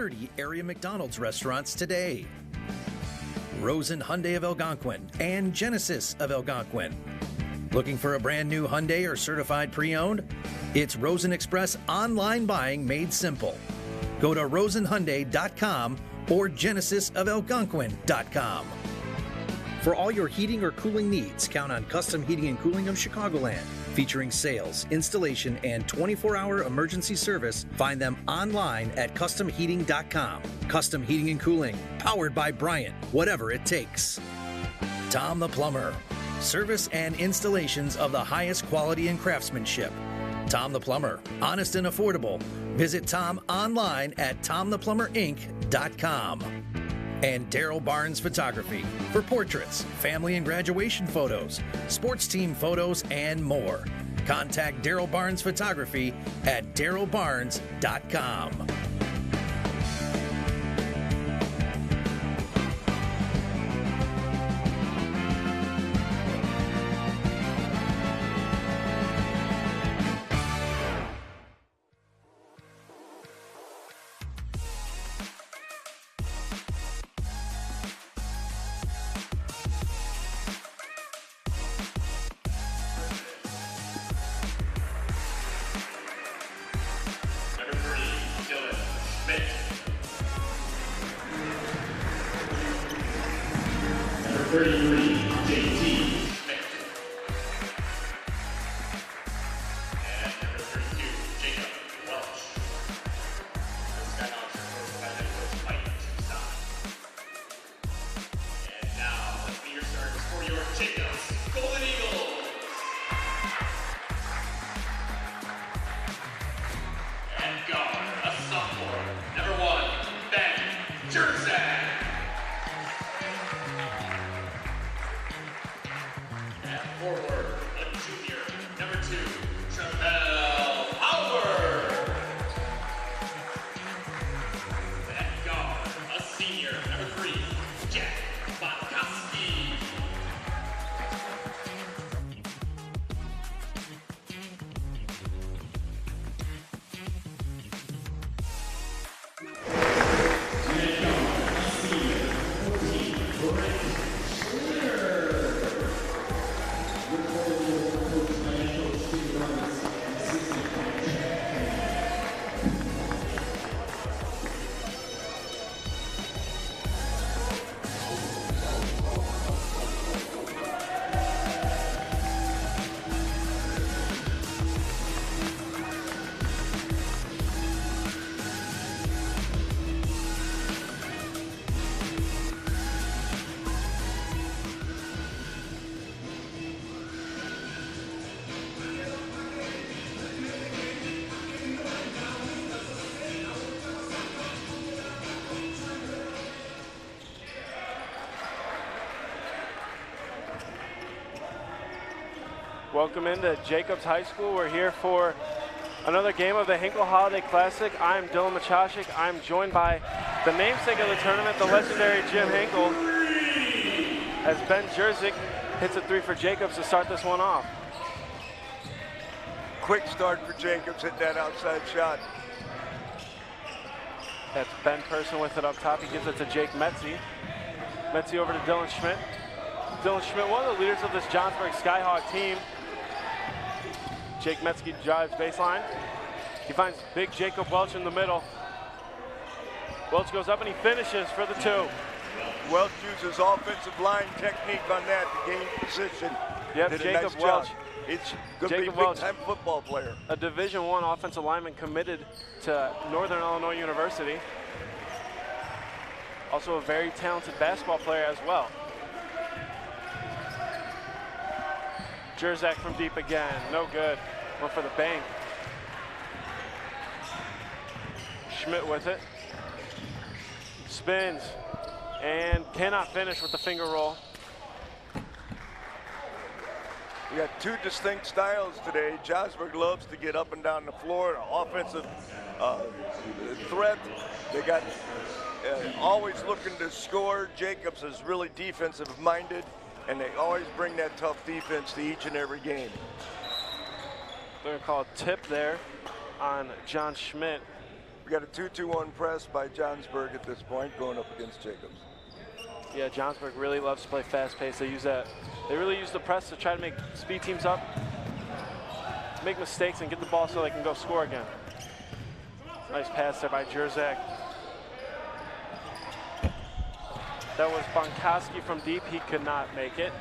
30 area McDonald's restaurants today. Rosen Hyundai of Algonquin and Genesis of Algonquin. Looking for a brand new Hyundai or certified pre-owned? It's Rosen Express online buying made simple. Go to rosenhyundai.com or genesisofelgonquin.com. For all your heating or cooling needs, count on Custom Heating and Cooling of Chicagoland. Featuring sales, installation, and 24-hour emergency service, find them online at customheating.com. Custom Heating and Cooling, powered by Bryant, whatever it takes. Tom the Plumber, service and installations of the highest quality and craftsmanship. Tom the Plumber, honest and affordable. Visit Tom online at tomtheplumberinc.com. And Daryl Barnes Photography for portraits, family and graduation photos, sports team photos, and more. Contact Daryl Barnes Photography at darylbarnes.com. Welcome into Jacobs High School. We're here for another game of the Hinkle Holiday Classic. I'm Dylan Machashik. I'm joined by the namesake of the tournament, the legendary Jim Hinkle, as Ben Jerzik hits a three for Jacobs to start this one off. Quick start for Jacobs, hit that outside shot. That's Ben Person with it up top. He gives it to Jake Metzi. Metzi over to Dylan Schmidt. Dylan Schmidt, one of the leaders of this Johnsburg Skyhawk team. Jake Metzke drives baseline. He finds big Jacob Welch in the middle. Welch goes up and he finishes for the two. Welch uses offensive line technique on that to gain position. Yep, Did Jacob a nice Welch. Job. It's going to be a big-time football player. A Division I offensive lineman committed to Northern Illinois University. Also a very talented basketball player as well. Jerzak from deep again, no good. Went for the bank. Schmidt with it. Spins and cannot finish with the finger roll. We got two distinct styles today. Johnsburg loves to get up and down the floor, offensive threat. They got always looking to score. Jacobs is really defensive minded, and they always bring that tough defense to each and every game. They're gonna call a tip there on John Schmidt. We got a 2-2-1 press by Johnsburg at this point, going up against Jacobs. Yeah, Johnsburg really loves to play fast pace. They use that. They really use the press to try to make speed teams up, make mistakes, and get the ball so they can go score again. Nice pass there by Jerzak. That was Bonkowski from deep. He could not make it.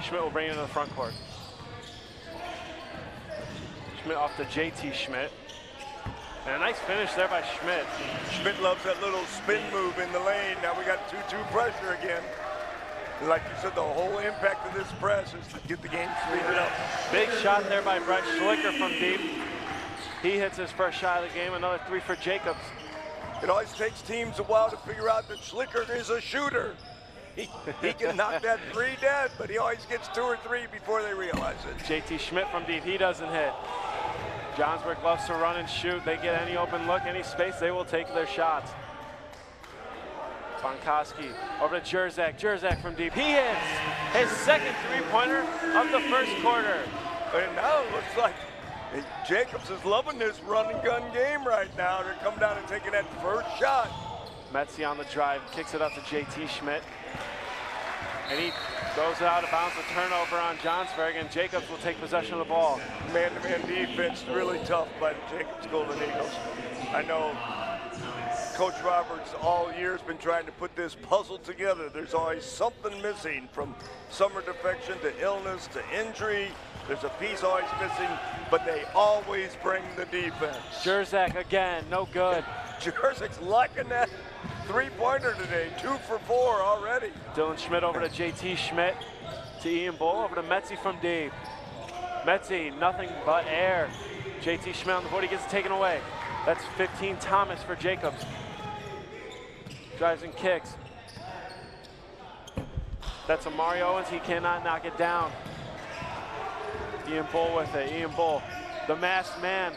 Schmidt will bring it into the front court. Schmidt off to JT Schmidt. And a nice finish there by Schmidt. Schmidt loves that little spin move in the lane. Now we got 2-2 pressure again. And like you said, the whole impact of this press is to get the game speeded up. Big shot there by Brett Schlicker from deep. He hits his first shot of the game. Another 3 for Jacobs. It always takes teams a while to figure out that Schlicker is a shooter. He can knock that 3 dead, but he always gets 2 or 3 before they realize it. JT Schmidt from deep, he doesn't hit. Johnsburg loves to run and shoot. They get any open look, any space, they will take their shots. Bonkowski over to Jerzak. Jerzak from deep, he hits his second 3-pointer of the first quarter. And now it looks like Jacobs is loving this run and gun game right now. They're coming down and taking that first shot. Metzi on the drive, kicks it up to JT Schmidt. And he goes out of bounds, a turnover on Johnsburg, and Jacobs will take possession of the ball. Man-to-man defense, really tough by the Jacobs Golden Eagles. I know Coach Roberts all year has been trying to put this puzzle together. There's always something missing, from summer defection to illness to injury. There's a piece always missing, but they always bring the defense. Jerzak again, no good. Jerzak's liking that 3-pointer today, 2 for 4 already. Dylan Schmidt over to JT Schmidt, to Ian Bull, over to Metzi from deep. Metzi, nothing but air. JT Schmidt on the board, he gets it taken away. That's 15 Thomas for Jacobs. Drives and kicks. That's Amari Owens, he cannot knock it down. Ian Bull with it, Ian Bull, the masked man,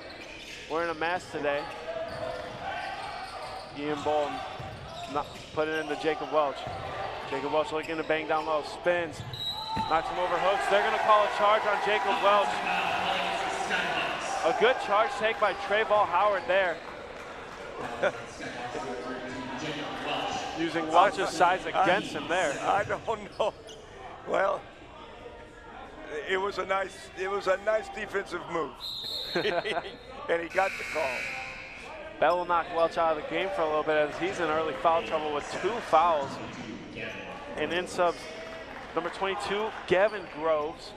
wearing a mask today. Ian Bull put it into Jacob Welch. Jacob Welch looking to bang down low, spins, knocks him over hooks. They're gonna call a charge on Jacob Welch. A good charge take by Trayvon Howard there. Using Welch's size against him there. I don't know. Well, it was a nice defensive move. And he got the call. That will knock Welch out of the game for a little bit, as he's in early foul trouble with 2 fouls. And in subs, number 22, Gavin Groves.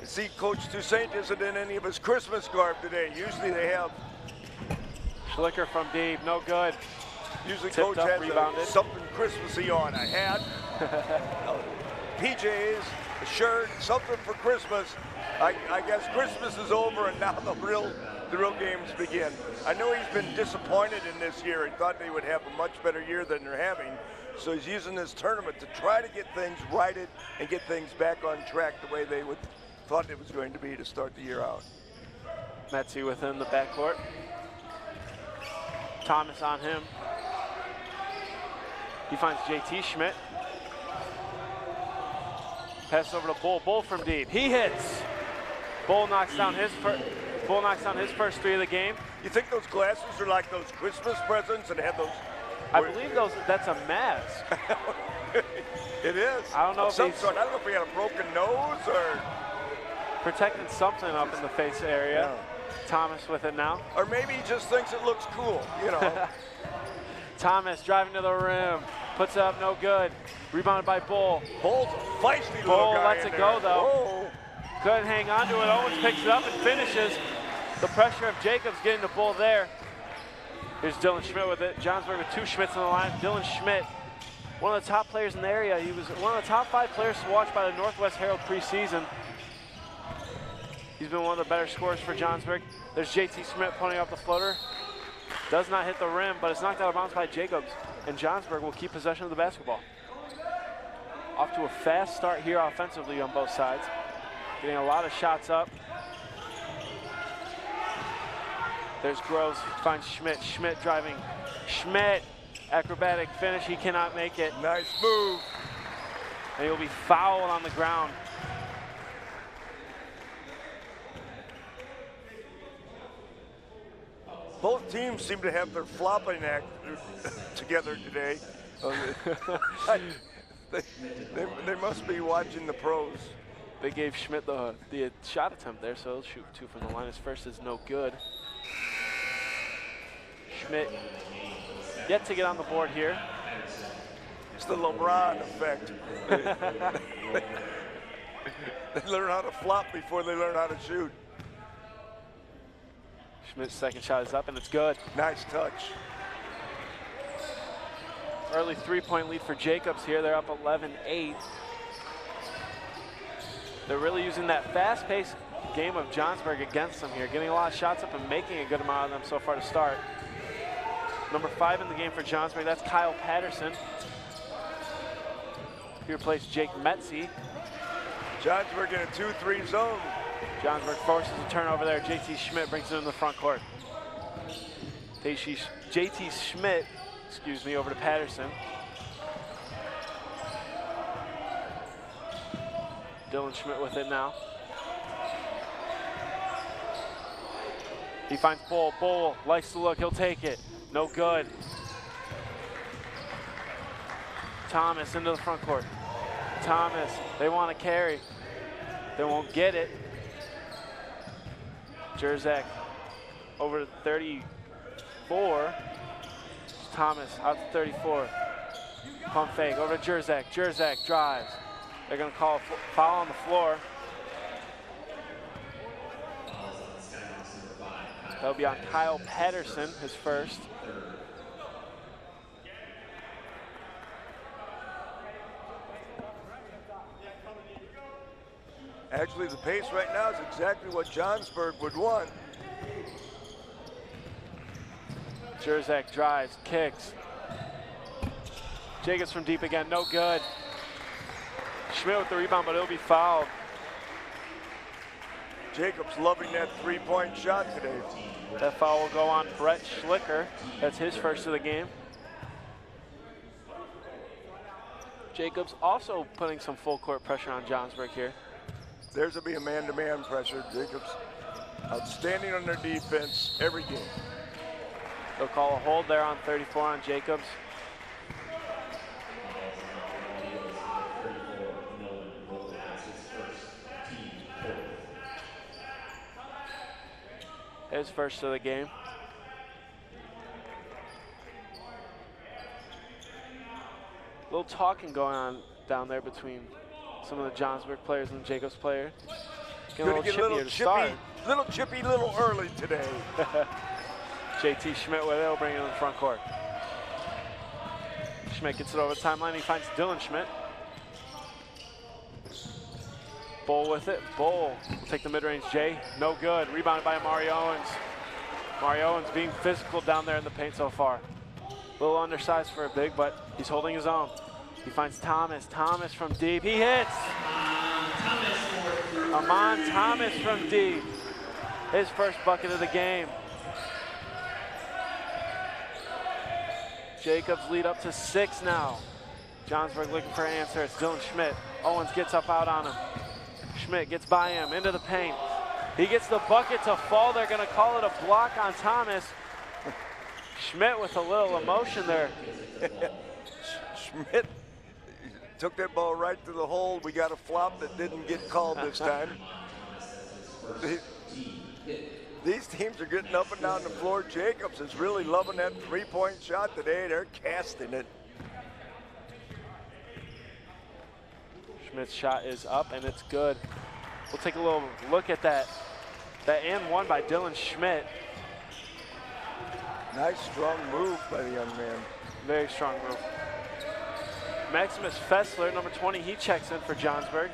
See, Coach Toussaint isn't in any of his Christmas garb today. Usually they have. Schlicker from deep, no good. Usually Tipped Coach up, has rebounded. something Christmassy on, a hat, PJs, a shirt, something for Christmas. I guess Christmas is over and now the real games begin. I know he's been disappointed in this year and thought they would have a much better year than they're having. So he's using this tournament to try to get things righted and get things back on track the way they thought it was going to be to start the year out. Metzi within the backcourt. Thomas on him. He finds JT Schmidt. Pass over to Bull. Bull from deep. He hits. Bull knocks down his first 3 of the game. You think those glasses are like those Christmas presents and have those? I believe that's a mask. It is. I don't know if I don't know if he had a broken nose or protecting something up in the face area. Yeah. Thomas with it now. Or maybe he just thinks it looks cool, you know. Thomas driving to the rim, puts it up, no good. Rebounded by Bull. Bull's a feisty little Bull guy. Lets it go though. Whoa. Couldn't hang on to it. Owens picks it up and finishes. The pressure of Jacobs getting the Bull there. Here's Dylan Schmidt with it. Johnsburg with 2 Schmidts on the line. Dylan Schmidt, one of the top players in the area. He was one of the top 5 players to watch by the Northwest Herald preseason. He's been one of the better scorers for Johnsburg. There's JT Schmidt putting up the floater. Does not hit the rim, but it's knocked out of bounds by Jacobs. And Johnsburg will keep possession of the basketball. Off to a fast start here offensively on both sides. Getting a lot of shots up. There's Groves, finds Schmidt. Schmidt driving. Schmidt, acrobatic finish. He cannot make it. Nice move. And he'll be fouled on the ground. Both teams seem to have their flopping act together today. They must be watching the pros. They gave Schmidt the shot attempt there, so he'll shoot 2 from the line. His first is no good. Schmidt yet to get on the board here. It's the LeBron effect. They learn how to flop before they learn how to shoot. Schmidt's second shot is up, and it's good. Nice touch. Early 3-point lead for Jacobs here. They're up 11-8. They're really using that fast-paced game of Johnsburg against them here, getting a lot of shots up and making a good amount of them so far to start. Number 5 in the game for Johnsburg, that's Kyle Patterson. He replaced Jake Metzi. Johnsburg in a 2-3 zone. Johnsburg forces a turnover there. JT Schmidt brings it in the front court. JT Schmidt, excuse me, over to Patterson. Dylan Schmidt with it now. He finds Bull. Bull likes the look. He'll take it. No good. Thomas into the front court. Thomas, they want to carry. They won't get it. Jerzak over to 34. Thomas out to 34. Pump fake over to Jerzak. Jerzak drives. They're going to call a foul on the floor. That'll be on Kyle Patterson, his first. Actually, the pace right now is exactly what Johnsburg would want. Jerzak drives, kicks. Jacobs from deep again, no good. Schmidt with the rebound, but it'll be fouled. Jacobs loving that 3-point shot today. That foul will go on Brett Schlicker. That's his first of the game. Jacobs also putting some full court pressure on Johnsburg here. There's going to be a man-to-man pressure. Jacobs outstanding on their defense every game. They'll call a hold there on 34 on Jacobs. His first of the game. A little talking going on down there between some of the Johnsburg players and the Jacobs player. Getting a little chippy, little early today. JT Schmidt with it, he'll bring it in the front court. Schmidt gets it over the timeline, he finds Dylan Schmidt. Bull with it, Bull will take the mid-range J, no good. Rebounded by Amari Owens. Amari Owens being physical down there in the paint so far. A little undersized for a big, but he's holding his own. He finds Thomas, Thomas from deep, he hits! Amon Thomas from deep, his first bucket of the game. Jacobs lead up to 6 now. Johnsburg looking for an answer, it's Dylan Schmidt. Owens gets up out on him. Schmidt gets by him, into the paint. He gets the bucket to fall. They're going to call it a block on Thomas. Schmidt with a little emotion there. Schmidt took that ball right to the hole. We got a flop that didn't get called this time. These teams are getting up and down the floor. Jacobs is really loving that 3-point shot today. They're casting it. Schmidt's shot is up and it's good. We'll take a little look at that. That and one by Dylan Schmidt. Nice strong move by the young man. Very strong move. Maximus Fessler, number 20, he checks in for Johnsburg.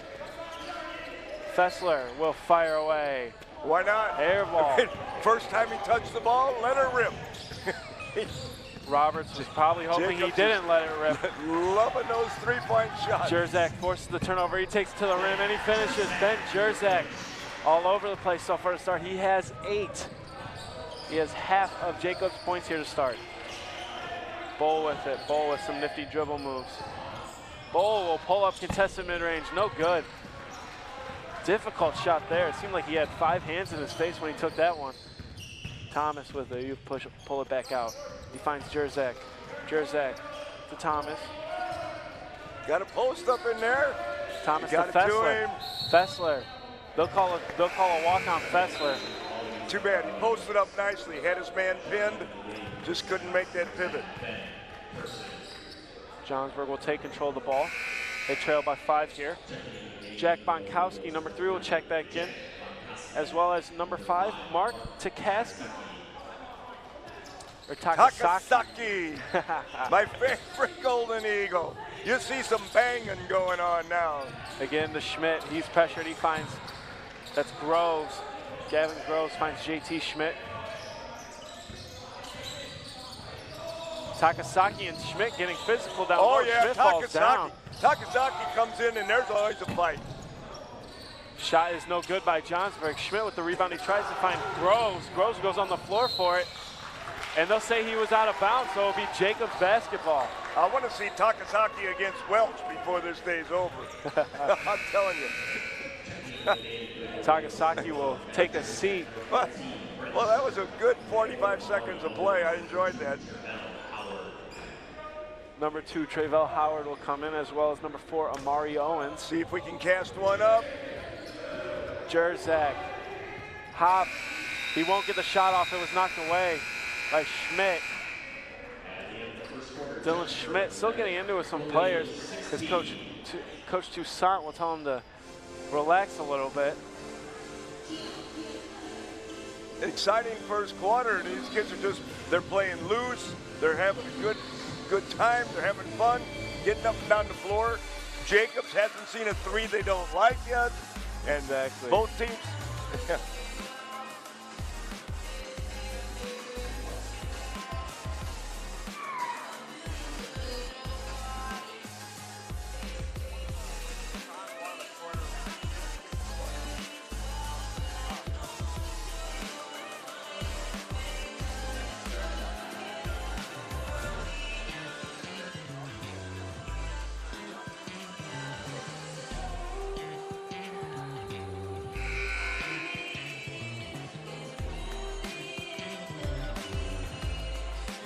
Fessler will fire away. Why not? Air ball. First time he touched the ball, let her rip. Roberts was probably hoping Jacobs he didn't let it rip. Loving those 3-point shots. Jerzak forces the turnover. He takes it to the rim and he finishes. Ben Jerzak all over the place so far to start. He has 8. He has half of Jacobs' points here to start. Bull with it. Bull with some nifty dribble moves. Bull will pull up contested mid-range. No good. Difficult shot there. It seemed like he had 5 hands in his face when he took that one. Thomas with it. You pull it back out. He finds Jerzak. Jerzak to Thomas. Got a post up in there. Thomas to Fessler. Fessler. They'll call a walk on Fessler. Too bad. He posted up nicely. Had his man pinned. Just couldn't make that pivot. Johnsburg will take control of the ball. They trail by 5 here. Jack Bonkowski, number 3, will check back in, as well as number 5, Mark Takaski. Or Takasaki. My favorite Golden Eagle. You see some banging going on now. Again, to Schmidt. He's pressured. He finds, that's Groves. Gavin Groves finds JT Schmidt. Takasaki and Schmidt getting physical down low. Yeah, Schmidt falls down. Takasaki comes in and there's always a fight. Shot is no good by Johnsburg. Schmidt with the rebound. He tries to find Groves. Groves goes on the floor for it. And they'll say he was out of bounds, so it'll be Jacobs basketball. I want to see Takasaki against Welch before this day's over. I'm telling you. Takasaki will take a seat. Well, that was a good 45 seconds of play. I enjoyed that. Number 2, Trayvell Howard will come in, as well as number 4, Amari Owens. See if we can cast one up. Jerzak. Hop. He won't get the shot off. It was knocked away by Schmidt. Dylan Schmidt still getting into it with some players. His Coach Toussaint will tell him to relax a little bit. Exciting first quarter. These kids are they're playing loose. They're having a good time. They're having fun, getting up and down the floor. Jacobs hasn't seen a 3 they don't like yet. And exactly. Both teams.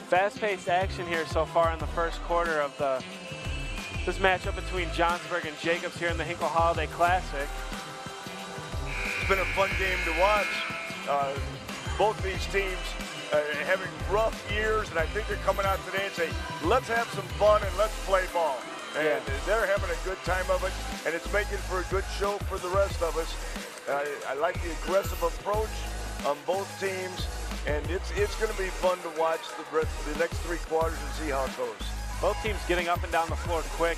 Fast-paced action here so far in the first quarter of this matchup between Johnsburg and Jacobs here in the Hinkle Holiday Classic. It's been a fun game to watch. Both these teams having rough years, and I think they're coming out today and say, let's have some fun and let's play ball. And they're having a good time of it, and it's making for a good show for the rest of us. I like the aggressive approach on both teams. And it's going to be fun to watch the next 3 quarters and see how it goes. Both teams getting up and down the floor quick.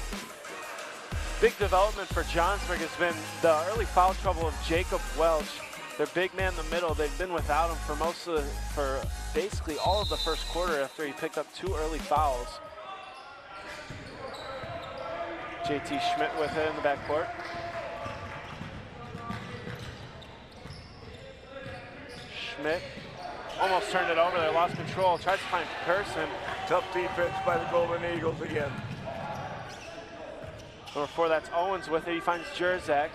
Big development for Johnsburg has been the early foul trouble of Jacob Welch. Their big man in the middle. They've been without him for basically all of the first quarter after he picked up 2 early fouls. JT Schmidt with it in the backcourt. Schmidt almost turned it over there, lost control, tries to find Pearson. Tough defense by the Golden Eagles again. Number 4, that's Owens with it. He finds Jerzak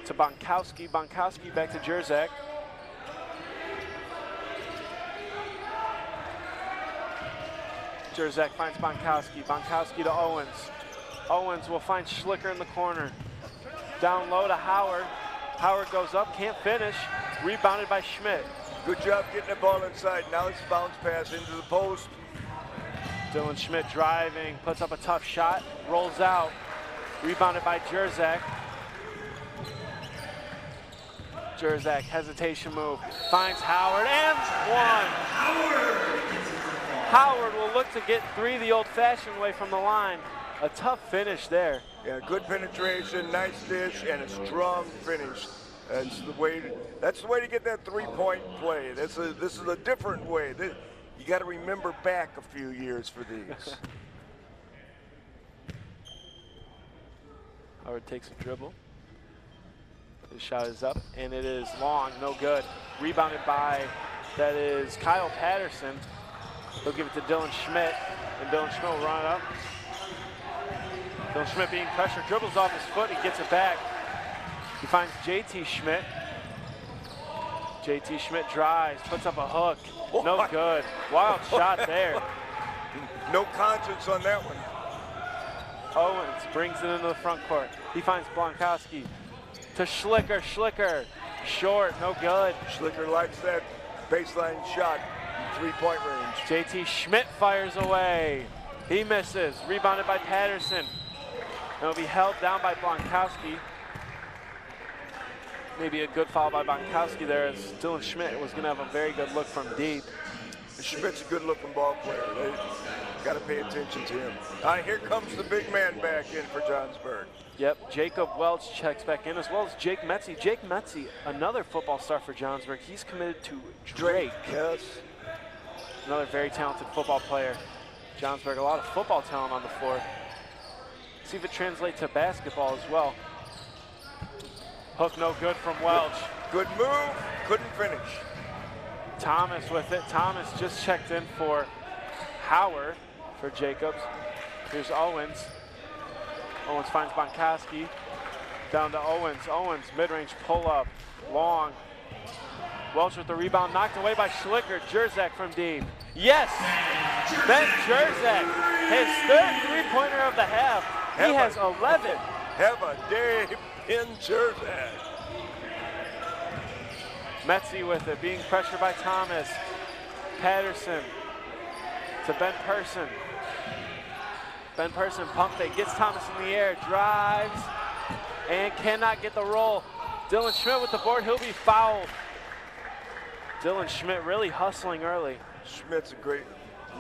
to Bonkowski. Bonkowski back to Jerzak. Jerzak finds Bonkowski. Bonkowski to Owens. Owens will find Schlicker in the corner. Down low to Howard. Howard goes up, can't finish. Rebounded by Schmidt. Good job getting the ball inside. Now it's a bounce pass into the post. Dylan Schmidt driving, puts up a tough shot, rolls out. Rebounded by Jerzak. Jerzak, hesitation move, finds Howard, and 1. Howard will look to get 3 the old-fashioned way from the line. A tough finish there. Yeah, good penetration, nice dish, and a strong finish. That's the way to get that 3-point play. This is a different way. You got to remember back a few years for these. Howard takes a dribble. His shot is up, and it is long, no good. Rebounded by, that is Kyle Patterson. They'll give it to Dylan Schmidt, and Dylan Schmidt will run it up. Dylan Schmidt being pressured, dribbles off his foot, he gets it back. He finds JT Schmidt. JT Schmidt drives, puts up a hook. No good. Wild shot there. No conscience on that one. Owens brings it into the front court. He finds Blankowski to Schlicker. Schlicker, short, no good. Schlicker likes that baseline shot, 3-point range. JT Schmidt fires away. He misses. Rebounded by Patterson. It'll be held down by Blankowski. Maybe a good foul by Blankowski there, as Dylan Schmidt was going to have a very good look from deep. Schmidt's a good-looking ball player. They got to pay attention to him. All right, here comes the big man back in for Johnsburg. Yep, Jacob Welch checks back in, as well as Jake Metzi. Jake Metzi, another football star for Johnsburg. He's committed to Drake. Yes. Another very talented football player. Johnsburg, a lot of football talent on the floor. See if it translates to basketball as well. Hook no good from Welch. Good move, couldn't finish. Thomas with it. Thomas just checked in for Howard for Jacobs. Here's Owens. Owens finds Blankowski. Down to Owens. Owens, mid-range pull-up, long. Welch with the rebound, knocked away by Schlicker. Jerzak from deep. Yes! Ben Jerzak, his third three-pointer of the half. He has 11. Have a day in Jerzak. Metzi with it, being pressured by Thomas. Patterson to Ben Person. Ben Person pump fake, gets Thomas in the air, drives, and cannot get the roll. Dylan Schmidt with the board, he'll be fouled. Dylan Schmidt really hustling early. Schmidt's a great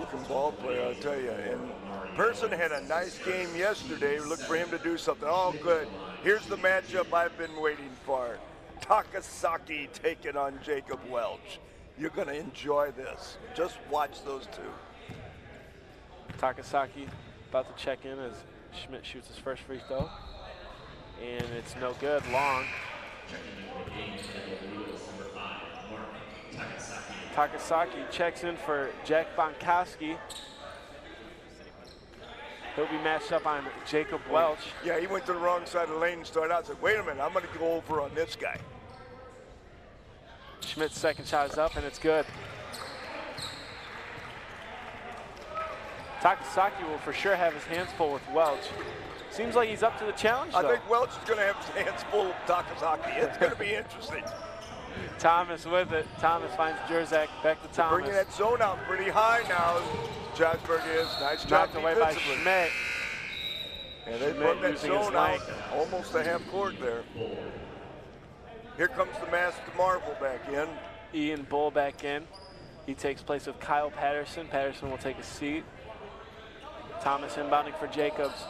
looking ball player, I'll tell you. And Person had a nice game yesterday. Look for him to do something. Oh, good. Here's the matchup I've been waiting for. Takasaki taking on Jacob Welch. You're going to enjoy this. Just watch those two. Takasaki about to check in as Schmidt shoots his first free throw. And it's no good, long. Takasaki checks in for Jack Bonkowski. He'll be matched up on Jacob Welch. Yeah, he went to the wrong side of the lane and started out and said, wait a minute, I'm going to go over on this guy. Schmidt's second shot is up, and it's good. Takasaki will for sure have his hands full with Welch. Seems like he's up to the challenge, though. I think Welch is going to have his hands full of Takasaki. It's going to be interesting. Thomas with it. Thomas finds Jerzak. Back to Thomas. Bringing that zone out pretty high now. Johnsburg is. Nice job knocked away by Schmidt. And they put that zone out almost a half court there. Here comes the masked Marvel back in. Ian Bull back in. He takes place with Kyle Patterson. Patterson will take a seat. Thomas inbounding for Jacobs.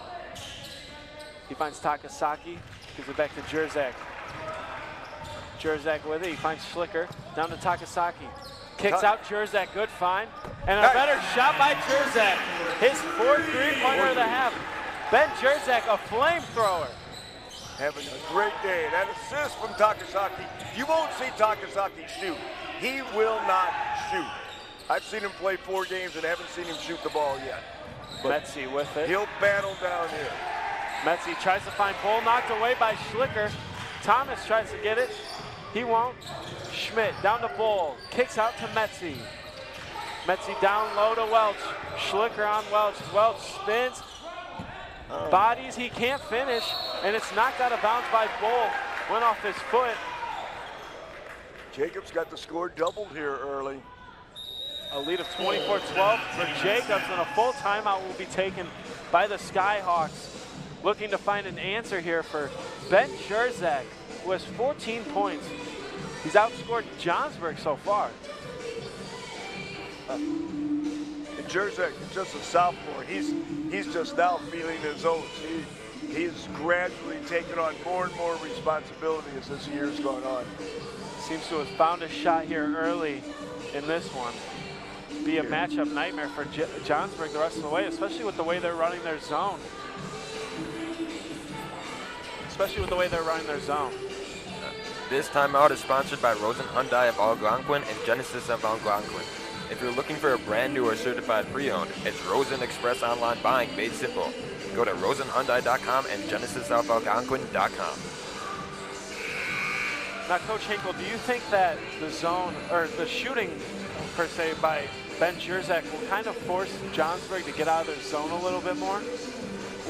He finds Takasaki. Gives it back to Jerzak. Jerzak with it. He finds Schlicker. Down to Takasaki. Kicks out Jerzak. Good find. And a better shot by Jerzak. His fourth three-pointer of the half. Ben Jerzak, a flamethrower. Having a great day. That assist from Takasaki. You won't see Takasaki shoot. He will not shoot. I've seen him play 4 games and haven't seen him shoot the ball yet. Metzi with it. He'll battle down here. Metzi tries to find Bull, knocked away by Schlicker. Thomas tries to get it. He won't. Schmidt down to Bull. Kicks out to Metzi. Metzi down low to Welch. Schlicker on Welch. Welch spins. Bodies, he can't finish. And it's knocked out of bounds by Bull. Went off his foot. Jacobs got the score doubled here early. A lead of 24-12 for Jacobs, and a full timeout will be taken by the Skyhawks. Looking to find an answer here for Ben Jerzak, who has 14 points. He's outscored Johnsburg so far. And Jerzak is just a sophomore. He's just now feeling his oats. He's gradually taken on more and more responsibility as this year's gone on. Seems to have found a shot here early in this one. Be a matchup nightmare for Johnsburg the rest of the way, especially with the way they're running their zone. This timeout is sponsored by Rosen Hyundai of Algonquin and Genesis of Algonquin. If you're looking for a brand new or certified pre-owned, it's Rosen Express Online Buying made simple. Go to rosenhyundai.com and genesisofalgonquin.com. Now, Coach Hinkle, do you think that the zone, or the shooting, per se, by Ben Jerzak will kind of force Johnsburg to get out of their zone a little bit more?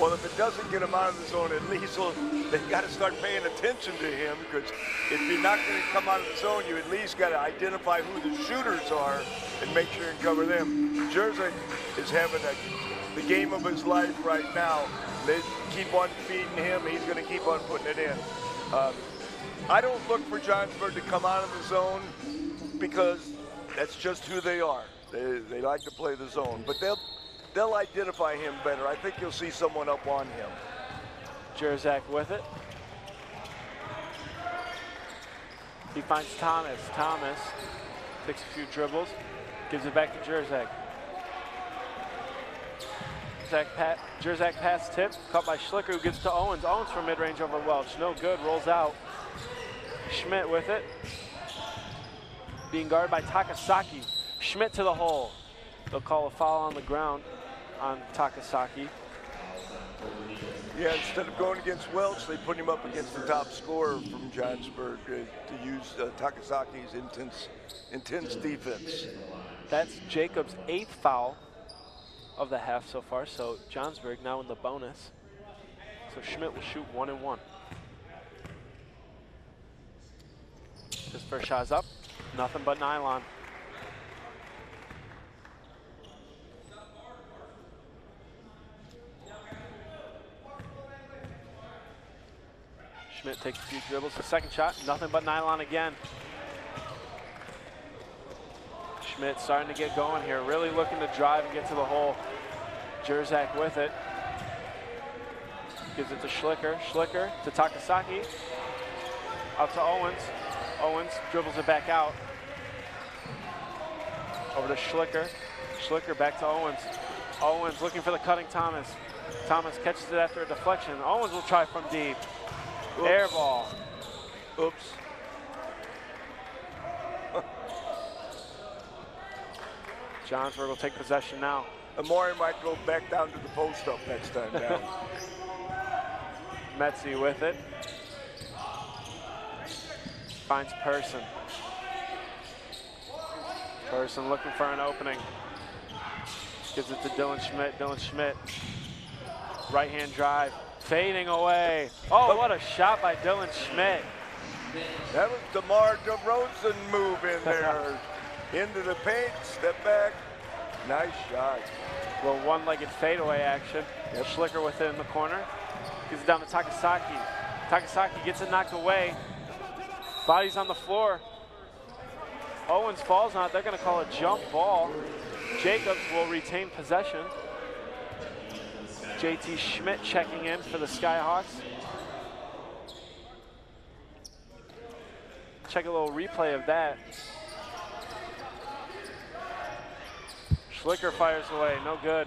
Well, if it doesn't get him out of the zone, at least they've got to start paying attention to him, because if you're not going to come out of the zone, you at least got to identify who the shooters are and make sure and cover them. Jerzak is having the game of his life right now. They keep on feeding him. He's going to keep on putting it in. I don't look for Johnsburg to come out of the zone, because that's just who they are. They like to play the zone, but they'll identify him better. I think you'll see someone up on him. Jerzak with it. He finds Thomas. Thomas takes a few dribbles, gives it back to Jerzak. Jerzak pass tip, caught by Schlicker, who gives to Owens. Owens from mid-range over Welch. No good, rolls out. Schmidt with it. Being guarded by Takasaki. Schmidt to the hole. They'll call a foul on the ground on Takasaki. Yeah, instead of going against Welch, they put him up against the top scorer from Johnsburg to use Takasaki's intense defense. That's Jacob's 8th foul of the half so far, so Johnsburg now in the bonus. So Schmidt will shoot 1 and 1. His first shot is up, nothing but nylon. Schmidt takes a few dribbles. The second shot, nothing but nylon again. Schmidt starting to get going here, really looking to drive and get to the hole. Jerzak with it. Gives it to Schlicker. Schlicker to Takasaki. Out to Owens. Owens dribbles it back out. Over to Schlicker. Schlicker back to Owens. Owens looking for the cutting Thomas. Thomas catches it after a deflection. Owens will try from deep. Oops. Air ball. Oops. Johnsburg will take possession now. Amari might go back down to the post up next time down. Metzi with it. Finds Person. Person looking for an opening. Gives it to Dylan Schmidt. Dylan Schmidt. Right hand drive. Fading away. Oh, what a shot by Dylan Schmidt. That was DeMar DeRozan move in there. Into the paint, step back. Nice shot. A little one-legged fadeaway action. Yep. Schlicker with it in the corner. Gives it down to Takasaki. Takasaki gets it knocked away. Body's on the floor. Owens falls on it. They're going to call a jump ball. Jacobs will retain possession. JT Schmidt checking in for the Skyhawks. Check a little replay of that. Schlicker fires away, no good.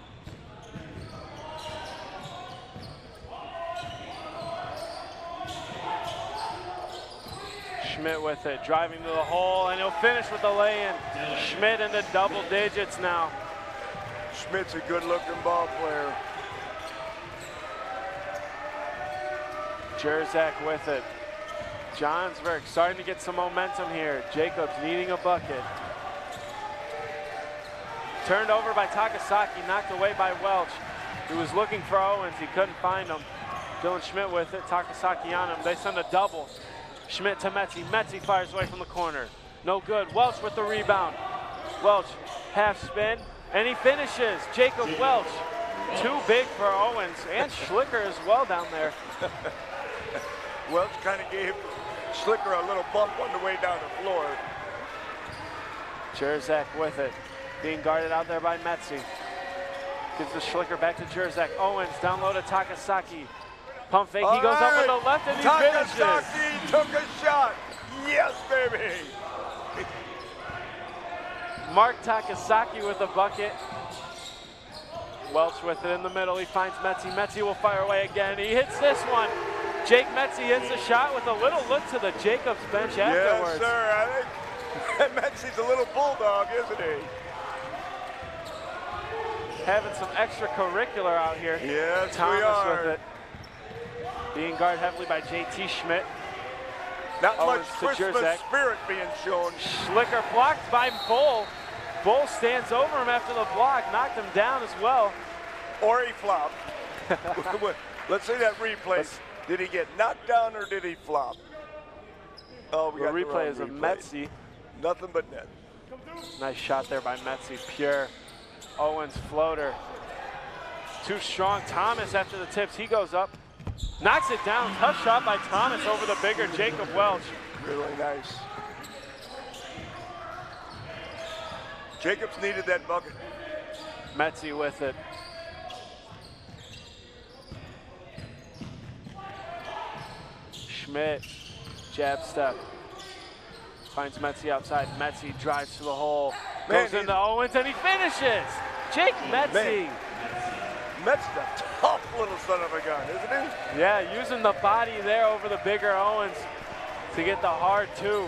Schmidt with it, driving to the hole, and he'll finish with the lay-in. Schmidt into double digits now. Schmidt's a good-looking ball player. Jerzak with it. Johnsburg starting to get some momentum here. Jacobs needing a bucket. Turned over by Takasaki, knocked away by Welch. He was looking for Owens, he couldn't find him. Dylan Schmidt with it, Takasaki on him. They send a double. Schmidt to Metzi. Metzi fires away from the corner. No good. Welch with the rebound. Welch, half spin, and he finishes. Jacob Welch, too big for Owens, and Schlicker as well down there. Welch kind of gave Schlicker a little bump on the way down the floor. Jerzak with it. Being guarded out there by Metzi. Gives the Schlicker back to Jerzak. Owens down low to Takasaki. Pump fake, he goes up with the left and he finishes. Takasaki took a shot. Yes, baby. Mark Takasaki with the bucket. Welch with it in the middle. He finds Metzi. Metzi will fire away again. He hits this one. Jake Metzi hits the shot with a little look to the Jacobs bench afterwards. Yes, sir. I think Metzi's a little bulldog, isn't he? Having some extracurricular out here. Yes, Thomas we are. with it. Being guarded heavily by JT Schmidt. Not much Owens to Christmas Jerzak. spirit being shown. Schlicker blocked by Bull. Bull stands over him after the block, knocked him down as well. Or he flopped. Let's see that replay. Did he get knocked down or did he flop? Oh, we The got the replay wrong is of replay. Metzi. Nothing but net. Nice shot there by Metzi. Pure. Owens floater. Too strong. Thomas after the tips. He goes up. Knocks it down. Tough shot by Thomas over the bigger Jacob Welch. Really nice. Jacobs needed that bucket. Metzi with it. Schmidt, jab step. Finds Metzi outside. Metzi drives to the hole. Man, Goes into Owens and he finishes. Jake Metzi. Met's a tough little son of a gun, isn't he? Yeah, using the body there over the bigger Owens to get the hard two.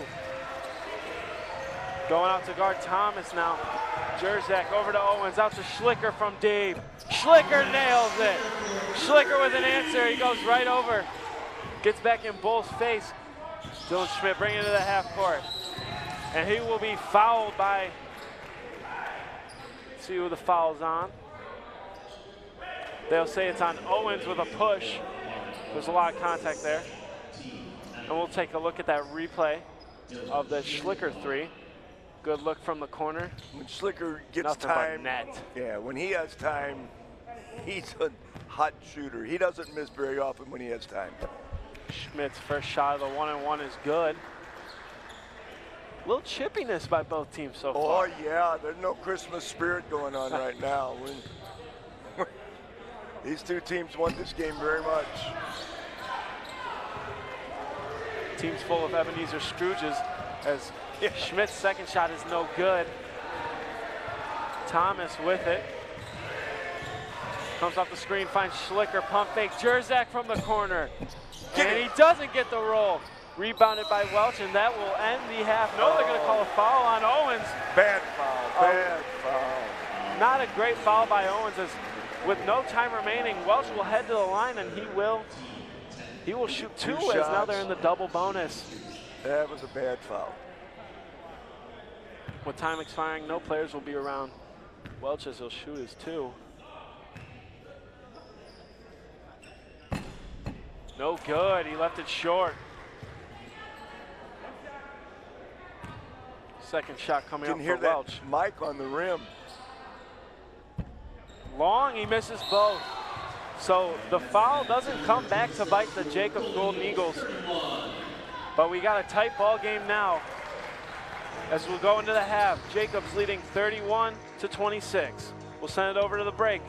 Going out to guard Thomas now. Jerzak over to Owens, out to Schlicker from deep. Schlicker nails it. Schlicker with an answer, he goes right over. Gets back in Bull's face. Dylan Schmidt bringing it to the half court. And he will be fouled by, see who the foul's on. They'll say it's on Owens with a push. There's a lot of contact there. And we'll take a look at that replay of the Schlicker three. Good look from the corner. When Schlicker gets Nothing time, but net. yeah, when he has time, he's a hot shooter. He doesn't miss very often when he has time. Schmidt's first shot of the 1-on-1 is good. A little chippiness by both teams so far. Oh yeah, there's no Christmas spirit going on right now. These two teams want this game very much. Team's full of Ebenezer Scrooges as Schmidt's second shot is no good. Thomas with it. Comes off the screen, finds Schlicker, pump fake. Jerzak from the corner. And he doesn't get the roll. Rebounded by Welch, and that will end the half. No, they're going to call a foul on Owens. Bad foul, bad foul. Not a great foul by Owens, as with no time remaining, Welch will head to the line, and he will shoot two as now they're in the double bonus. That was a bad foul. With time expiring, no players will be around Welch as he'll shoot his two. No good, he left it short. Second shot coming up Didn't for hear that Welch. mic on the rim. Long, he misses both. So the foul doesn't come back to bite the Jacobs Golden Eagles. But we got a tight ball game now. As we'll go into the half, Jacobs leading 31-26. We'll send it over to the break.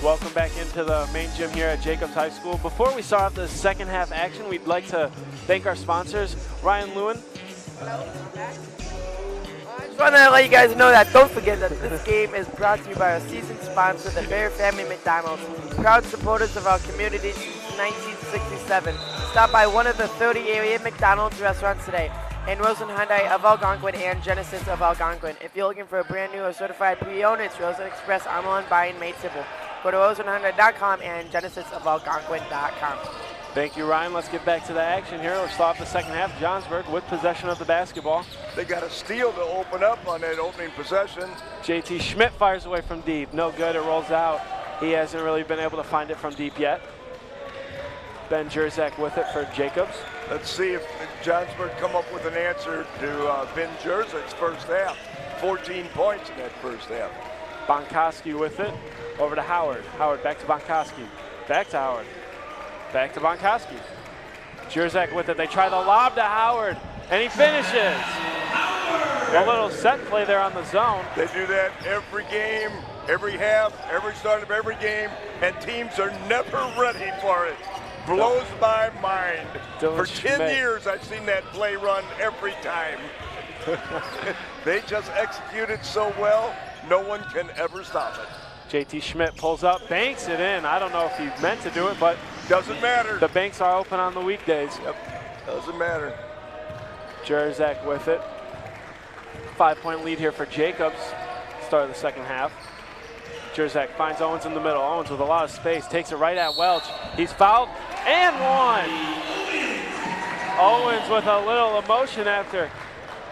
Welcome back into the main gym here at Jacobs High School. Before we start off the second half action, we'd like to thank our sponsors. Ryan Lewin. I just want to let you guys know that don't forget that this game is brought to you by our season sponsor, the Bear Family McDonald's, proud supporters of our community since 1967. Stop by one of the 30 area McDonald's restaurants today, and Rosen Hyundai of Algonquin and Genesis of Algonquin. If you're looking for a brand new or certified pre-owned, it's Rosen Express online buying made simple. Go to rosenhyundai.com and genesisofalgonquin.com. Thank you, Ryan. Let's get back to the action here. Let's start off the second half. Johnsburg with possession of the basketball. They got a steal to open up on that opening possession. JT Schmidt fires away from deep. No good. It rolls out. He hasn't really been able to find it from deep yet. Ben Jerzak with it for Jacobs. Let's see if Johnsburg come up with an answer to Ben Jerzak's first half. 14 points in that first half. Bonkoski with it. Over to Howard. Howard back to Bonkoski. Back to Howard. Back to Bonkoski. Jerzak with it. They try the lob to Howard, and he finishes. A little set play there on the zone. They do that every game, every half, every start of every game, and teams are never ready for it. Blows my mind. For 10 years, I've seen that play run every time. They just execute it so well, no one can ever stop it. JT Schmidt pulls up, banks it in. I don't know if he meant to do it, but doesn't matter. The banks are open on the weekdays. Yep, doesn't matter. Jerzak with it. 5-point lead here for Jacobs. Start of the second half. Jerzak finds Owens in the middle. Owens with a lot of space, takes it right at Welch. He's fouled and one. Owens with a little emotion after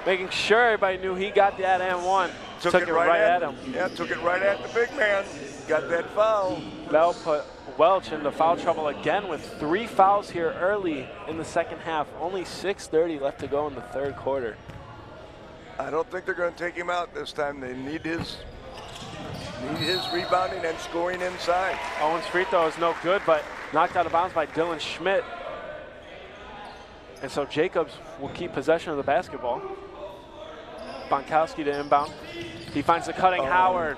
making sure everybody knew he got that and one. Took it right at him. Yeah, took it right at the big man. Got that foul. Bell put Welch into foul trouble again with 3 fouls here early in the second half. Only 6:30 left to go in the third quarter. I don't think they're going to take him out this time. They need his rebounding and scoring inside. Owens' free throw is no good, but knocked out of bounds by Dylan Schmidt. And so Jacobs will keep possession of the basketball. Bonkowski to inbound. He finds the cutting Howard.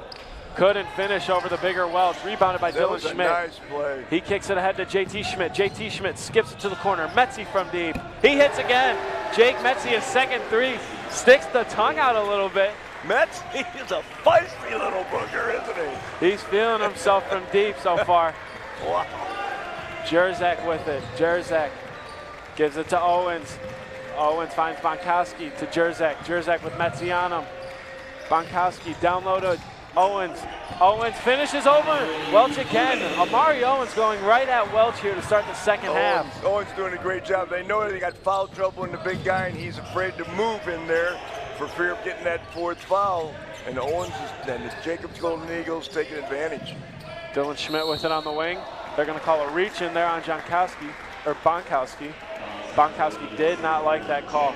Couldn't finish over the bigger Welch. Rebounded by Dylan Schmidt. Nice play. He kicks it ahead to JT Schmidt. JT Schmidt skips it to the corner. Metzi from deep. He hits again. Jake Metzi, his second three. Sticks the tongue out a little bit. Metzi is a feisty little booger, isn't he? He's feeling himself from deep so far. Wow. Jerzak with it. Jerzak gives it to Owens. Owens finds Bonkowski to Jerzak. Jerzak with Metzi on him. Bonkowski down low to Owens. Owens finishes over Welch again. Amari Owens going right at Welch here to start the second half. Owens doing a great job. They know they got foul trouble in the big guy, and he's afraid to move in there for fear of getting that fourth foul. And Owens and the Jacobs Golden Eagles taking advantage. Dylan Schmidt with it on the wing. They're going to call a reach in there on Bonkowski. Bonkowski did not like that call.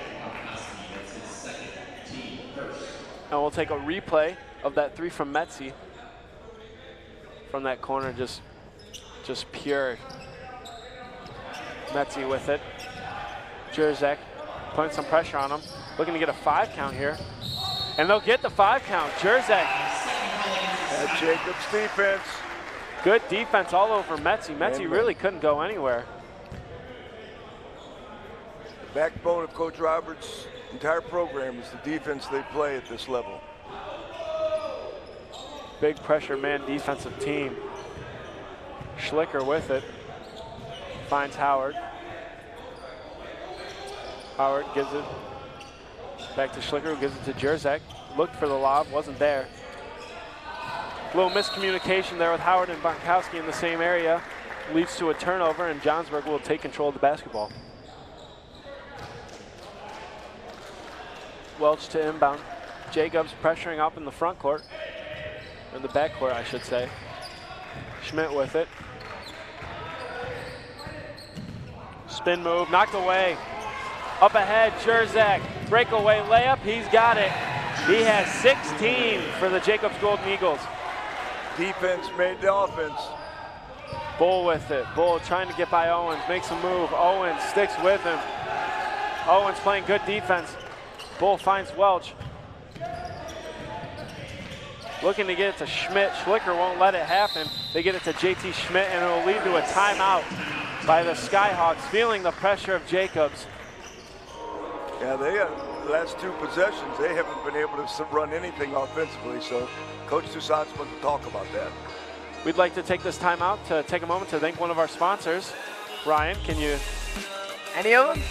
And we'll take a replay of that three from Metzi. From that corner, just pure. Metzi with it. Jerzak putting some pressure on him. Looking to get a 5 count here. And they'll get the 5 count. Jerzak. That Jacobs defense. Good defense all over Metzi. Metzi really couldn't go anywhere. The backbone of Coach Roberts' entire program is the defense they play at this level. Big pressure man defensive team. Schlicker with it. Finds Howard. Howard gives it back to Schlicker, who gives it to Jerzak. Looked for the lob, wasn't there. A little miscommunication there with Howard and Bonkowski in the same area. Leads to a turnover, and Johnsburg will take control of the basketball. Welch to inbound. Jacobs pressuring up in the front court. In the back court, I should say. Schmidt with it. Spin move, knocked away. Up ahead, Jerzak. Breakaway layup, he's got it. He has 16 for the Jacobs Golden Eagles. Defense made the offense. Bull with it. Bull trying to get by Owens, makes a move. Owens sticks with him. Owens playing good defense. Bull finds Welch. looking to get it to Schmidt. Schlicker won't let it happen. They get it to JT Schmidt, and it will lead to a timeout by the Skyhawks, feeling the pressure of Jacobs. Yeah, they have the last 2 possessions, they haven't been able to run anything offensively, so Coach Toussaint's going to talk about that. We'd like to take this timeout to take a moment to thank one of our sponsors. Ryan, can you? Any of them?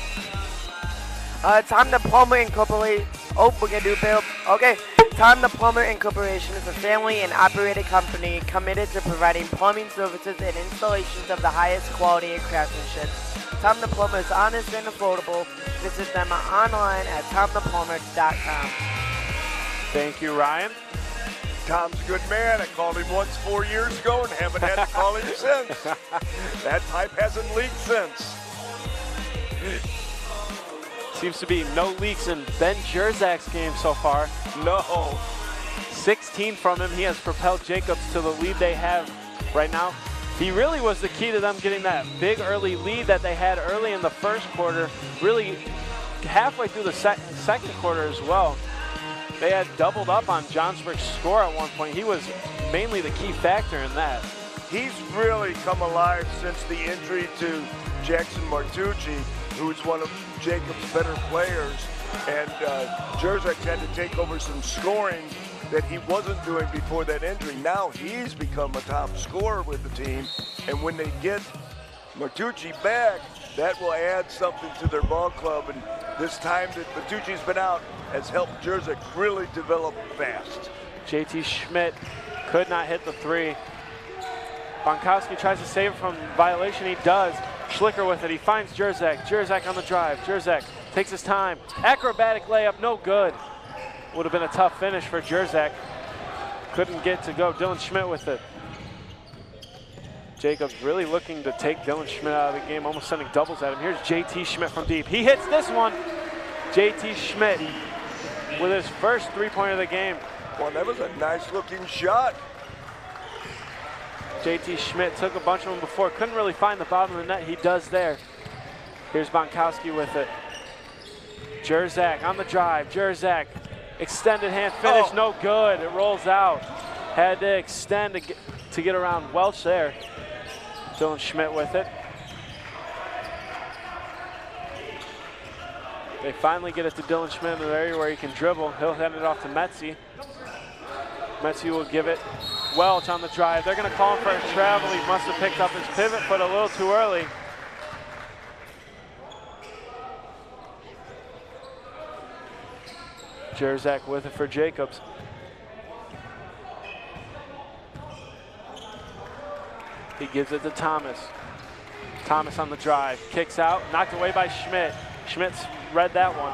Time the Plumber Incorporated. Oh, we're going to do Bill. Okay. Time the Plumber Incorporation is a family and operated company committed to providing plumbing services and installations of the highest quality and craftsmanship. Tom the Plumber is honest and affordable. Visit them online at tomtheplumber.com. Thank you, Ryan. Tom's a good man. I called him once 4 years ago and haven't had to call him since. That pipe hasn't leaked since. Seems to be no leaks in Ben Jerzak's game so far. No. 16 from him. He has propelled Jacobs to the lead they have right now. He really was the key to them getting that big early lead that they had early in the first quarter, really halfway through the second quarter as well. They had doubled up on Johnsburg's score at one point. He was mainly the key factor in that. He's really come alive since the injury to Jackson Martucci, who's one of Jacob's better players. And Jerzak had to take over some scoring that he wasn't doing before that injury. Now he's become a top scorer with the team. And when they get Martucci back, that will add something to their ball club. And this time that Martucci's been out has helped Jerzak really develop fast. JT Schmidt could not hit the 3. Bonkowski tries to save it from violation. He does. Schlicker with it. He finds Jerzak. Jerzak on the drive. Jerzak takes his time. Acrobatic layup, no good. Would have been a tough finish for Jerzak. Couldn't get to go. Dylan Schmidt with it. Jacobs really looking to take Dylan Schmidt out of the game, almost sending doubles at him. Here's JT Schmidt from deep. He hits this one. JT Schmidt with his first 3-pointer of the game. Well, that was a nice looking shot. JT Schmidt took a bunch of them before. Couldn't really find the bottom of the net. He does there. Here's Bonkowski with it. Jerzak on the drive. Jerzak. Extended hand finish, no good. It rolls out. Had to extend to get around Welch there. Dylan Schmidt with it. They finally get it to Dylan Schmidt in an area where he can dribble. He'll hand it off to Metzi. Metzi will give it. Welch on the drive. They're going to call him for a travel. He must have picked up his pivot foot a little too early. Jerzak with it for Jacobs. He gives it to Thomas. Thomas on the drive. Kicks out. Knocked away by Schmidt. Schmidt's read that one.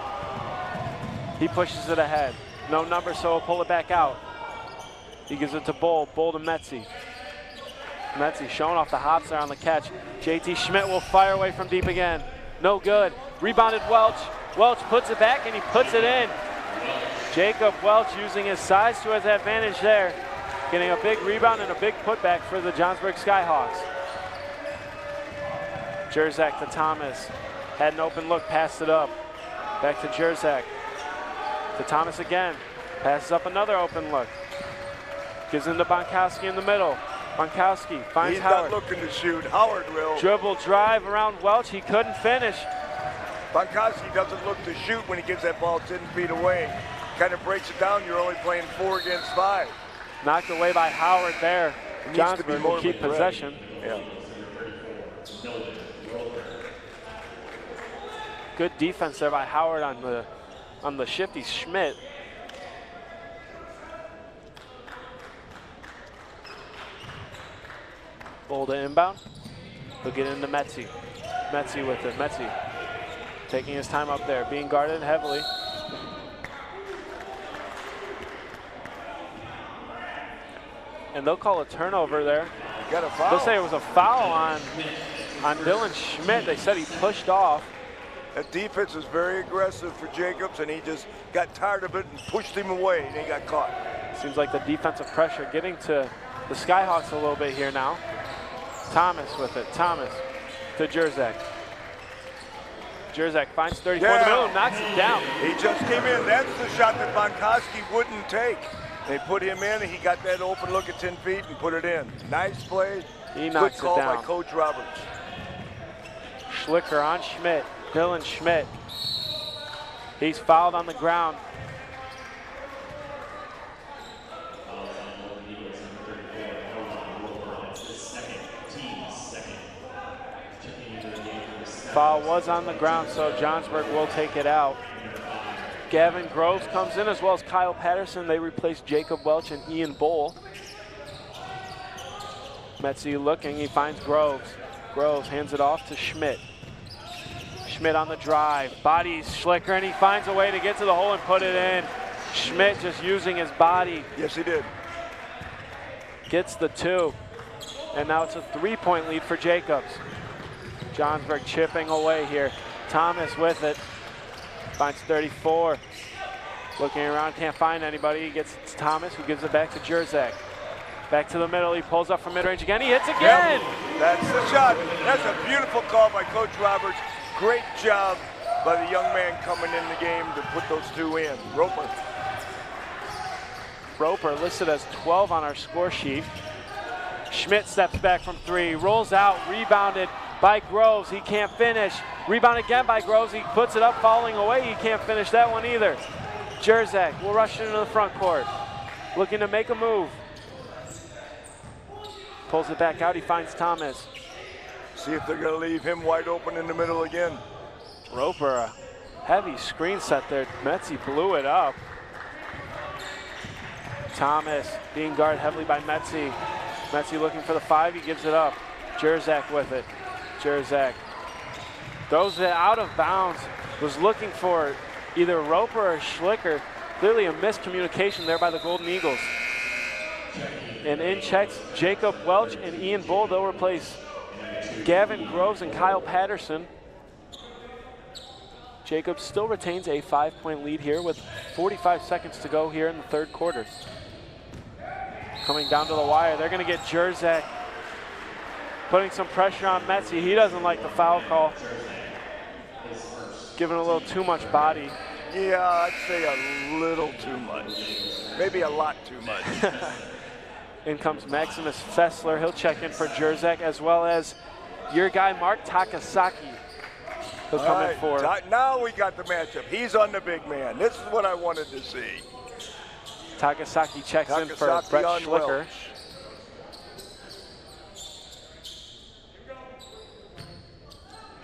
He pushes it ahead. No number, so he'll pull it back out. He gives it to Bull. Bull to Metzi. Metzi showing off the hops there on the catch. JT Schmidt will fire away from deep again. No good. Rebounded Welch. Welch puts it back and he puts it in. Jacob Welch using his size to his advantage there. Getting a big rebound and a big putback for the Johnsburg Skyhawks. Jerzak to Thomas. Had an open look, passed it up. Back to Jerzak. To Thomas again. Passes up another open look. Gives him to Bonkowski in the middle. Bonkowski finds Howard. He's not looking to shoot. Howard will. Dribble drive around Welch. He couldn't finish. Bonkowski doesn't look to shoot when he gives that ball 10 feet away. Kind of breaks it down. You're only playing 4 against 5. Knocked away by Howard there. Johnsburg will keep possession. Yeah. Good defense there by Howard on the shifty Schmidt. Bull to inbound. He'll get into Metzi. Metzi with it. Metzi taking his time up there, being guarded heavily. And they'll call a turnover there. Got a foul. They'll say it was a foul on Dylan Schmidt. They said he pushed off. That defense was very aggressive for Jacobs, and he just got tired of it and pushed him away, and he got caught. Seems like the defensive pressure getting to the Skyhawks a little bit here now. Thomas with it. Thomas to Jerzak. Jerzak finds 34 in the middle, knocks it down. He just came in. That's the shot that Bonkowski wouldn't take. They put him in, and he got that open look at 10 feet and put it in. Nice play. He knocks Good call it down. by Coach Roberts. Schlicker on Schmidt. Dylan Schmidt. He's fouled on the ground. Foul was on the ground, so Johnsburg will take it out. Gavin Groves comes in, as well as Kyle Patterson. They replace Jacob Welch and Ian Bowl. Metzi looking, he finds Groves. Groves hands it off to Schmidt. Schmidt on the drive, bodies Schlicker, and he finds a way to get to the hole and put it in. Schmidt just using his body. Yes, he did. Gets the 2, and now it's a 3-point lead for Jacobs. Johnsburg chipping away here. Thomas with it. Finds 34. Looking around, can't find anybody. He gets Thomas, who gives it back to Jerzak. Back to the middle, he pulls up from mid-range again. He hits again! Yep, that's the shot. That's a beautiful call by Coach Roberts. Great job by the young man coming in the game to put those 2 in. Roper listed as 12 on our score sheet. Schmidt steps back from 3, rolls out, rebounded by Groves. He can't finish. Rebound again by Groves. He puts it up, falling away. He can't finish that one either. Jerzak will rush into the front court, looking to make a move. Pulls it back out. He finds Thomas. See if they're going to leave him wide open in the middle again. Roper, a heavy screen set there. Metzi blew it up. Thomas being guarded heavily by Metzi. Metzi looking for the 5. He gives it up. Jerzak with it. Jerzak throws it out of bounds. Was looking for either Roper or Schlicker. Clearly a miscommunication there by the Golden Eagles. And in checks Jacob Welch and Ian Bull. They'll replace Gavin Groves and Kyle Patterson. Jacob still retains a 5-point lead here with 45 seconds to go here in the 3rd quarter. Coming down to the wire, they're going to get Jerzak putting some pressure on Metzi. He doesn't like the foul call. Giving a little too much body. Yeah, I'd say a little too much. Maybe a lot too much. In comes Maximus Fessler. He'll check in for Jerzak, as well as your guy, Mark Takasaki. He'll come in for. Now we got the matchup. He's on the big man. This is what I wanted to see. Takasaki checks in for Brett Schlicker.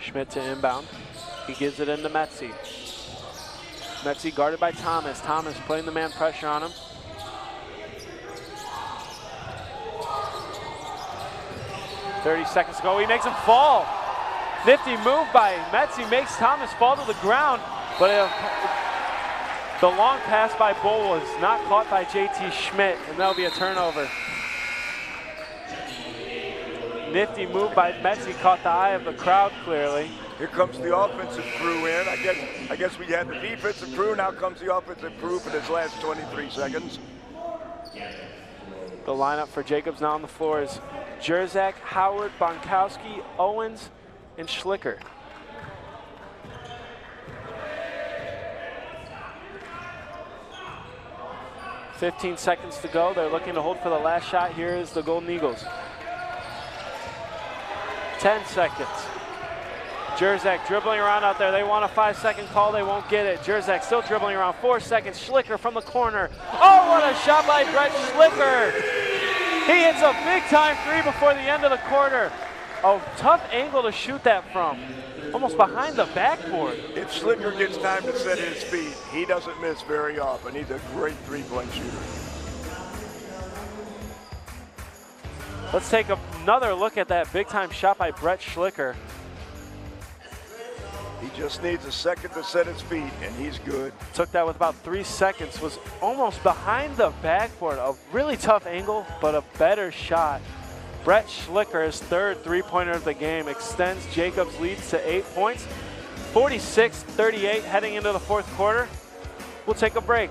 Schmidt to inbound. He gives it into Metzi. Metzi guarded by Thomas. Thomas putting the man pressure on him. .30 seconds to go. He makes him fall. Nifty move by Metzi makes Thomas fall to the ground, but the long pass by Bull was not caught by JT Schmidt, and that'll be a turnover. Nifty move by Metzi caught the eye of the crowd clearly. Here comes the offensive crew in. I guess we had the defensive crew. Now comes the offensive crew for this last 23 seconds. The lineup for Jacobs now on the floor is Jerzak, Howard, Bonkowski, Owens, and Schlicker. .15 seconds to go. They're looking to hold for the last shot. Here is the Golden Eagles. 10 seconds. Jerzak dribbling around out there. They want a 5-second call. They won't get it. Jerzak still dribbling around. 4 seconds. Schlicker from the corner. Oh, what a shot by Brett Schlicker. He hits a big-time 3 before the end of the quarter. A tough angle to shoot that from. Almost behind the backboard. If Schlicker gets time to set his feet, he doesn't miss very often. He's a great 3-point shooter. Let's take another look at that big-time shot by Brett Schlicker. He just needs a second to set his feet, and he's good. Took that with about 3 seconds, was almost behind the backboard. A really tough angle, but a better shot. Brett Schlicker, his 3rd 3-pointer of the game, extends Jacobs' lead to 8 points. 46-38 heading into the 4th quarter. We'll take a break.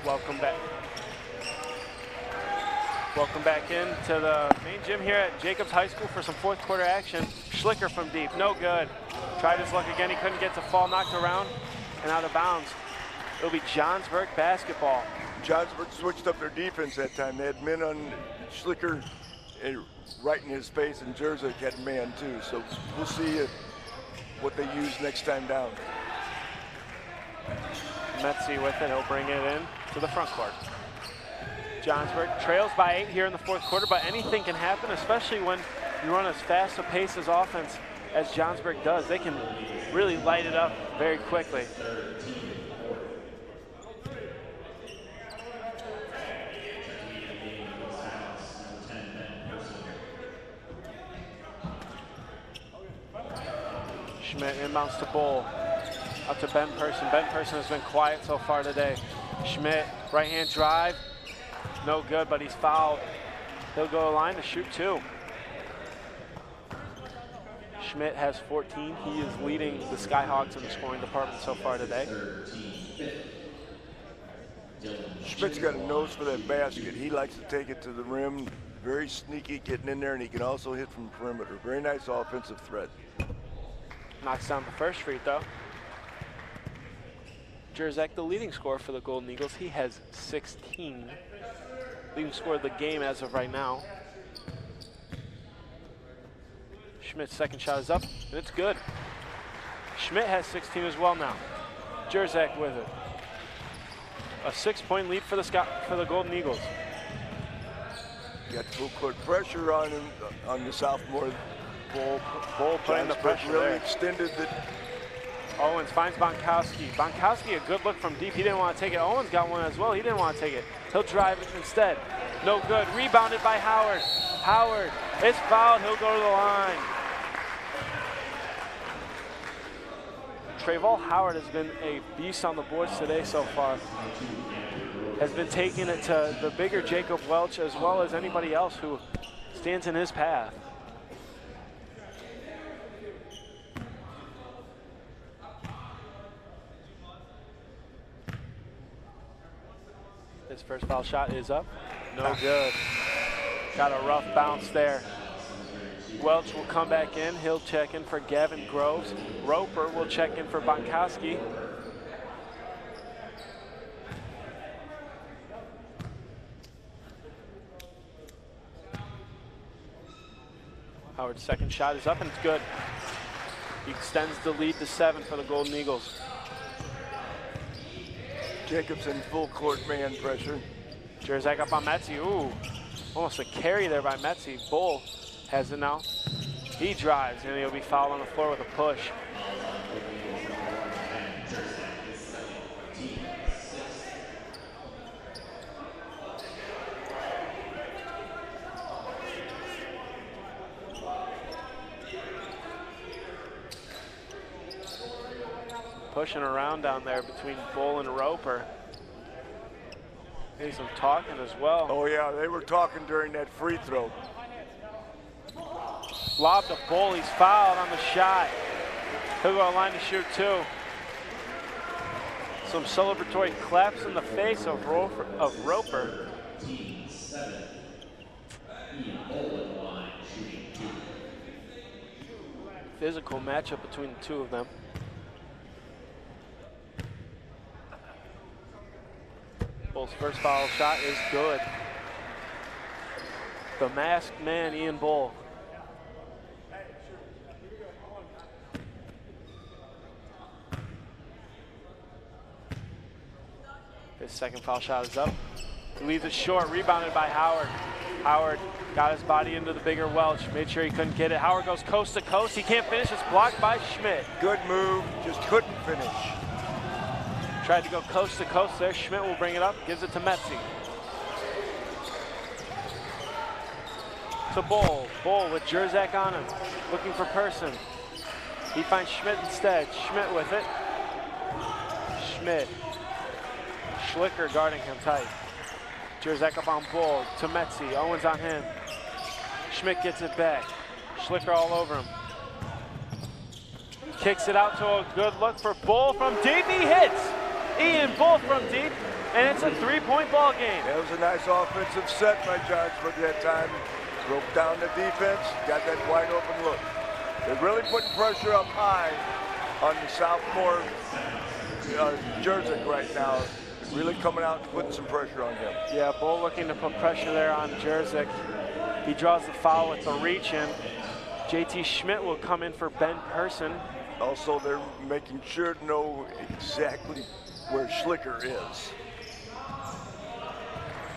Welcome back. Welcome back into the main gym here at Jacobs High School for some fourth quarter action. Schlicker from deep, no good. Tried his luck again, he couldn't get to fall, knocked around and out of bounds. It'll be Johnsburg basketball. Johnsburg switched up their defense that time. They had men on Schlicker right in his face, and Jersey had man too. So we'll see what they use next time down. Metzi with it, he'll bring it in to the front court. Johnsburg trails by 8 here in the fourth quarter, but anything can happen, especially when you run as fast a pace as offense as Johnsburg does. They can really light it up very quickly. Schmidt inbounds to Bull. Up to Ben Person. Ben Person has been quiet so far today. Schmidt, right hand drive. No good, but he's fouled. He'll go to the line to shoot 2. Schmidt has 14. He is leading the Skyhawks in the scoring department so far today. Schmidt's got a nose for that basket. He likes to take it to the rim. Very sneaky getting in there, and he can also hit from perimeter. Very nice offensive threat. Knocks down the first free throw. Jerzak, the leading scorer for the Golden Eagles. He has 16. Leading scorer of the game as of right now. Schmidt's second shot is up, and it's good. Schmidt has 16 as well now. Jerzak with it. A 6-point lead for the Golden Eagles. Got full court pressure on him, on the sophomore. Bull putting the pressure really there. Extended the. Owens finds Bonkowski. Bonkowski, a good look from deep. He didn't want to take it. Owens got one as well. He didn't want to take it. He'll drive it instead. No good. Rebounded by Howard. Howard is fouled. He'll go to the line. Trayvon Howard has been a beast on the boards today so far. Has been taking it to the bigger Jacob Welch as well as anybody else who stands in his path. His first foul shot is up. No good. Got a rough bounce there. Welch will come back in. He'll check in for Gavin Groves. Roper will check in for Bonkowski. Howard's second shot is up and it's good. He extends the lead to 7 for the Golden Eagles. Jacobs in full court man pressure. Jerzak up on Metzi. Ooh, almost a carry there by Metzi. Bull has it now. He drives and he'll be fouled on the floor with a push. Pushing around down there between Bull and Roper. Maybe some talking as well. Oh yeah, they were talking during that free throw. Lob to Bull, he's fouled on the shot. He'll go to the line to shoot 2. Some celebratory claps in the face of Roper. Physical matchup between the two of them. Bull's first foul shot is good. The masked man, Ian Bull. His second foul shot is up. He leaves it short, rebounded by Howard. Howard got his body into the bigger Welch, made sure he couldn't get it. Howard goes coast to coast. He can't finish, it's blocked by Schmidt. Good move, just couldn't finish. Tried to go coast to coast there. Schmidt will bring it up, gives it to Metzi. To Bull. Bull with Jerzak on him, looking for Person. He finds Schmidt instead. Schmidt with it. Schmidt. Schlicker guarding him tight. Jerzak up on Bull to Metzi. Owens on him. Schmidt gets it back. Schlicker all over him. Kicks it out to a good look for Bull from deep. He hits. Ian Bull from deep. and it's a 3-point ball game. That was a nice offensive set by Johnsburg that time. Broke down the defense, got that wide open look. They're really putting pressure up high on the sophomore Jersey right now. Really coming out and putting some pressure on him. Yeah, Bull looking to put pressure there on Jerzyk. He draws the foul with the reach in. JT Schmidt will come in for Ben Person. Also, they're making sure to know exactly where Schlicker is.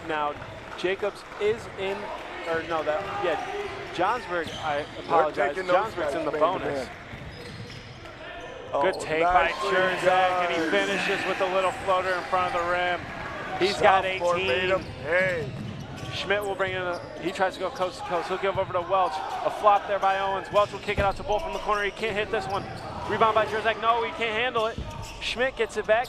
Now, Jacobs is in, or no, Johnsburg, I apologize. Johnsburg's in the bonus. Good take by Jerzyk, and he finishes with a little floater in front of the rim. He's got 18. Hey. Schmidt will bring in he tries to go coast to coast. He'll give over to Welch. A flop there by Owens. Welch will kick it out to Bull from the corner. He can't hit this one. Rebound by Jerzyk. No, he can't handle it. Schmidt gets it back.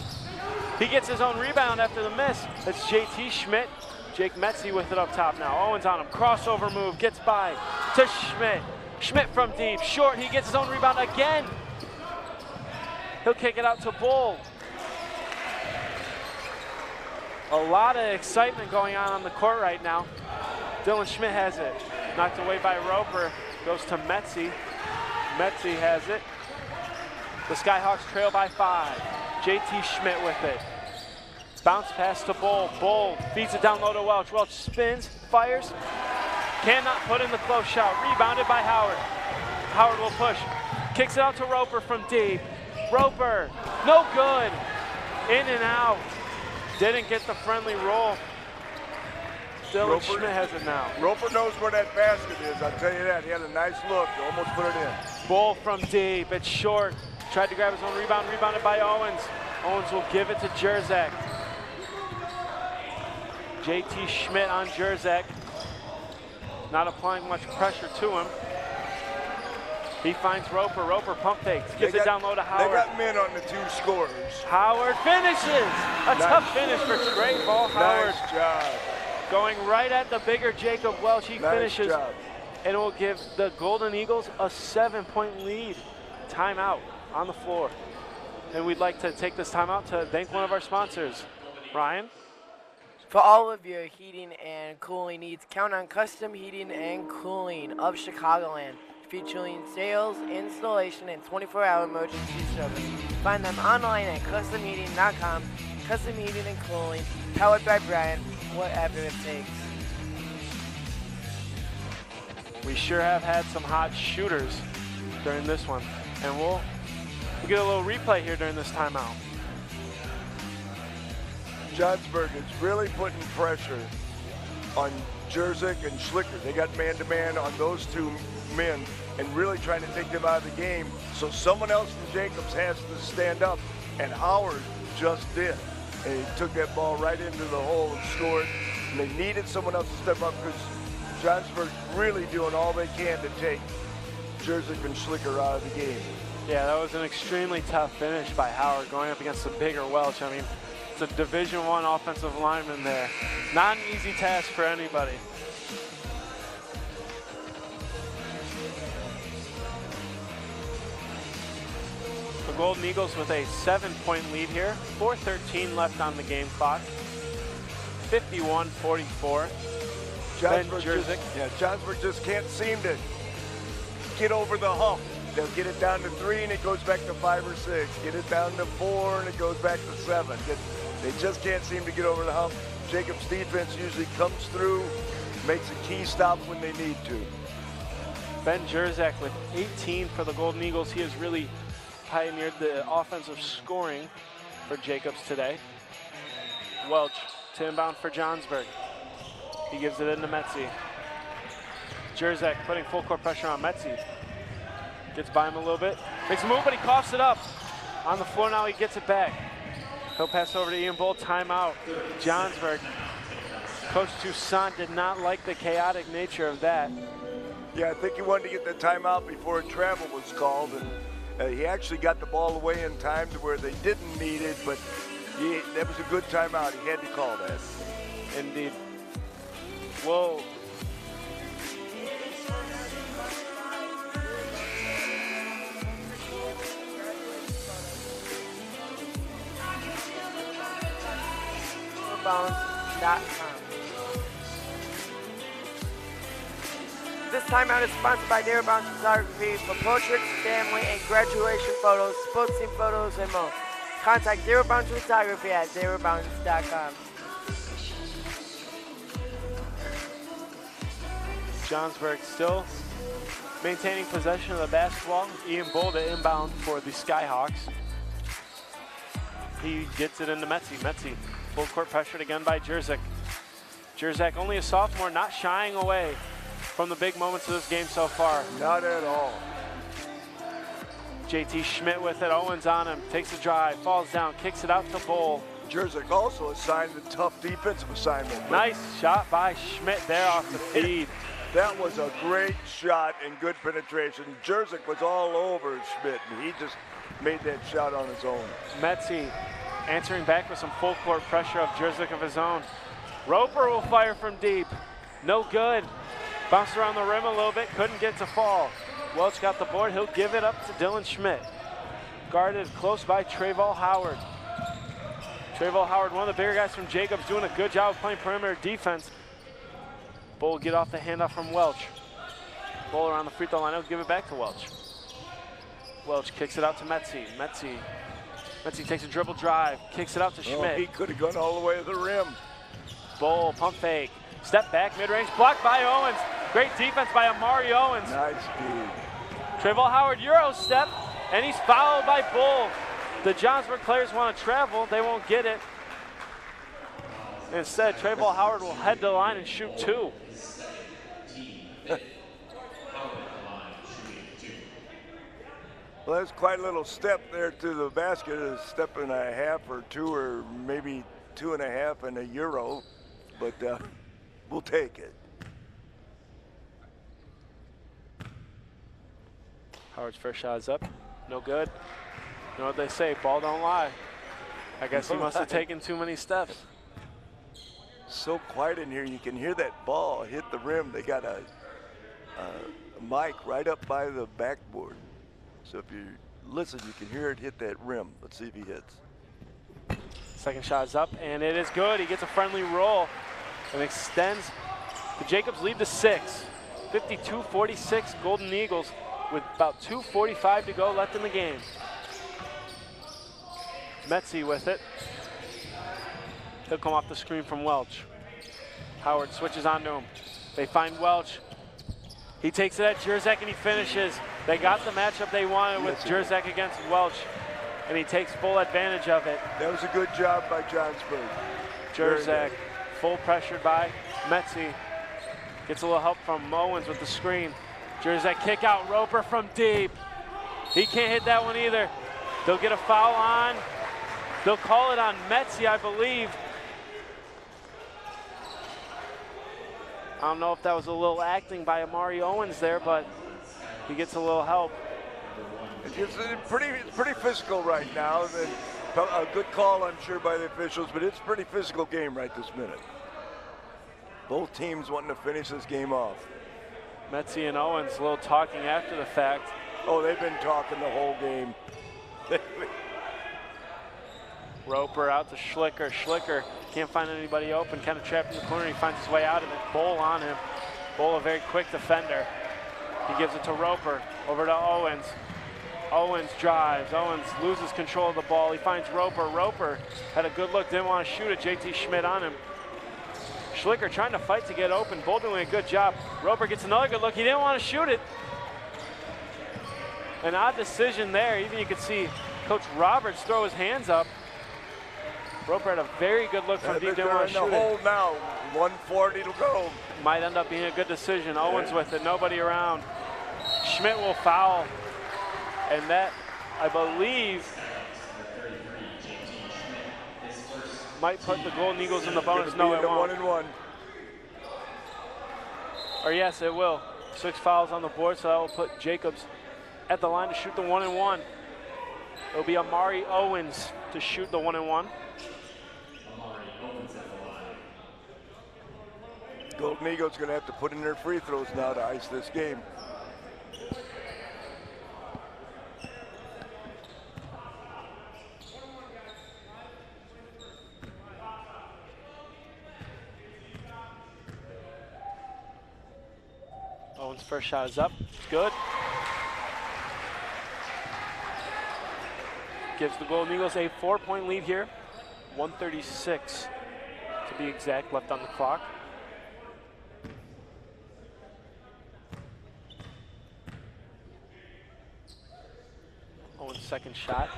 He gets his own rebound after the miss. That's JT Schmidt. Jake Metzi with it up top now. Owens on him. Crossover move. Gets by to Schmidt. Schmidt from deep. Short. He gets his own rebound again. He'll kick it out to Bull. A lot of excitement going on the court right now. Dylan Schmidt has it. Knocked away by Roper. Goes to Metzi. Metzi has it. The Skyhawks trail by 5. JT Schmidt with it. Bounce pass to Bull. Bull feeds it down low to Welch. Welch spins, fires. Cannot put in the close shot. Rebounded by Howard. Howard will push. Kicks it out to Roper from deep. Roper, no good. In and out. Didn't get the friendly roll. Dylan Schmidt has it now. Roper knows where that basket is, I'll tell you that. He had a nice look, almost put it in. Bull from deep, it's short. Tried to grab his own rebound, rebounded by Owens. Owens will give it to Jerzyk. JT Schmidt on Jerzyk. Not applying much pressure to him. He finds Roper. Roper pump fakes. Gives it down low to Howard. They got men on the 2 scorers. Howard finishes. A tough finish for Trey Ball Howard. Nice job. Going right at the bigger Jacob Welch. He finishes. Job. And it will give the Golden Eagles a 7-point lead. Timeout on the floor. And we'd like to take this timeout to thank one of our sponsors. Ryan? For all of your heating and cooling needs, count on Custom Heating and Cooling of Chicagoland, featuring sales, installation, and 24-hour emergency service. Find them online at customheating.com. Custom Heating and Cooling, powered by Brian, whatever it takes. We sure have had some hot shooters during this one. And we'll get a little replay here during this timeout. Johnsburg is really putting pressure on Jerzyk and Schlicker. They got man-to-man on those 2 men and really trying to take them out of the game. So someone else from Jacobs has to stand up, and Howard just did. And he took that ball right into the hole and scored. And they needed someone else to step up because Johnsburg's really doing all they can to take Jerzyk and Schlicker out of the game. Yeah, that was an extremely tough finish by Howard going up against the bigger Welch. I mean, it's a Division I offensive lineman there. Not an easy task for anybody. The Golden Eagles with a 7-point lead here. 4:13 left on the game clock. 51-44. Johnsburg just can't seem to get over the hump. They'll get it down to 3 and it goes back to 5 or 6. Get it down to 4 and it goes back to 7. They just can't seem to get over the hump. Jacobs' defense usually comes through, makes a key stop when they need to. Ben Jerzyk with 18 for the Golden Eagles. He has really pioneered the offensive scoring for Jacobs today. Welch to inbound for Johnsburg. He gives it into Metzi. Jerzyk putting full court pressure on Metzi. Gets by him a little bit. Makes a move, but he coughs it up. On the floor now, he gets it back. He'll pass over to Ian Bull, timeout. Johnsburg. Coach Toussaint did not like the chaotic nature of that. Yeah, I think he wanted to get the timeout before travel was called, and he actually got the ball away in time to where they didn't need it, but that was a good timeout. He had to call that. Indeed. Whoa. DairyBones.com. This timeout is sponsored by DairyBones Photography for portraits, family, and graduation photos, sports team photos, and more. Contact DairyBones Photography at DairyBones.com. Johnsburg still maintaining possession of the basketball. Ian Bull to inbound for the Skyhawks. He gets it into Metzi. Metzi, full court pressured again by Jerzyk. Jerzyk, only a sophomore, not shying away from the big moments of this game so far. Not at all. JT Schmidt with it. Owens on him. Takes the drive. Falls down. Kicks it out to Bull. Jerzyk also assigned a tough defensive assignment. Nice shot by Schmidt there off the feed. That was a great shot and good penetration. Jerzyk was all over Schmidt, and he just made that shot on his own. Metzi answering back with some full court pressure of Jerzyk of his own. Roper will fire from deep. No good. Bounced around the rim a little bit, couldn't get to fall. Welch got the board, he'll give it up to Dylan Schmidt. Guarded close by Trayvon Howard. Trayvon Howard, one of the bigger guys from Jacobs, doing a good job of playing perimeter defense. Bull will get off the handoff from Welch. Bull around the free throw line, he'll give it back to Welch. Welch kicks it out to Metzi. Metzi takes a dribble drive, kicks it out to Schmidt. He could have gone all the way to the rim. Bull, pump fake. Step back, mid-range, blocked by Owens. Great defense by Amari Owens. Nice speed. Trayvon Howard, Euro step, and he's fouled by Bull. The Johnsburg players want to travel, they won't get it. Instead, Trayvon Howard will head to the line and shoot two. Well, that's quite a little step there to the basket, a step and a half or two, or maybe 2.5 and a Euro, but we'll take it. Howard's first shot is up, no good. You know what they say, ball don't lie. I guess he must have taken too many steps. So quiet in here, you can hear that ball hit the rim. They got a mic right up by the backboard. So if you listen, you can hear it hit that rim. Let's see if he hits. Second shot is up, and it is good. He gets a friendly roll and extends the Jacobs lead to 6. 52-46 Golden Eagles with about 2:45 to go left in the game. Metzi with it. He'll come off the screen from Welch. Howard switches onto him. They find Welch. He takes it at Jerzyk and he finishes. They got the matchup they wanted with Jerzyk against Welch, and he takes full advantage of it. That was a good job by Johnsburg. Jerzyk, full pressured by Metzi. Gets a little help from Owens with the screen. Jerzyk kick out, Roper from deep. He can't hit that one either. They'll get a foul on. They'll call it on Metzi, I believe. I don't know if that was a little acting by Amari Owens there, but he gets a little help. It's pretty physical right now. A good call, I'm sure, by the officials, but it's a pretty physical game right this minute. Both teams wanting to finish this game off. Metzi and Owens a little talking after the fact. Oh, they've been talking the whole game. Roper out to Schlicker. Schlicker can't find anybody open, kind of trapped in the corner. He finds his way out of it. Bull on him. Bull, a very quick defender. He gives it to Roper, over to Owens. Owens drives. Owens loses control of the ball. He finds Roper. Roper had a good look, didn't want to shoot it. JT Schmidt on him. Schlicker trying to fight to get open. Bull doing a good job. Roper gets another good look. He didn't want to shoot it. An odd decision there. Even you could see Coach Roberts throw his hands up. Roper had a very good look from deep. Didn't want to shoot it. They're in the hole now. 1:40 to go. Might end up being a good decision. Owens with it. Nobody around. Schmidt will foul. And that, I believe, might put the Golden Eagles in the bonus. No, it won't. 1-1. Or yes, it will. 6 fouls on the board, so that will put Jacobs at the line to shoot the 1-1. It'll be Amari Owens to shoot the 1-1. Golden Eagles going to have to put in their free throws now to ice this game. Owens' first shot is up. Good. Gives the Golden Eagles a 4-point lead here. 1:36 to be exact left on the clock. Owens' second shot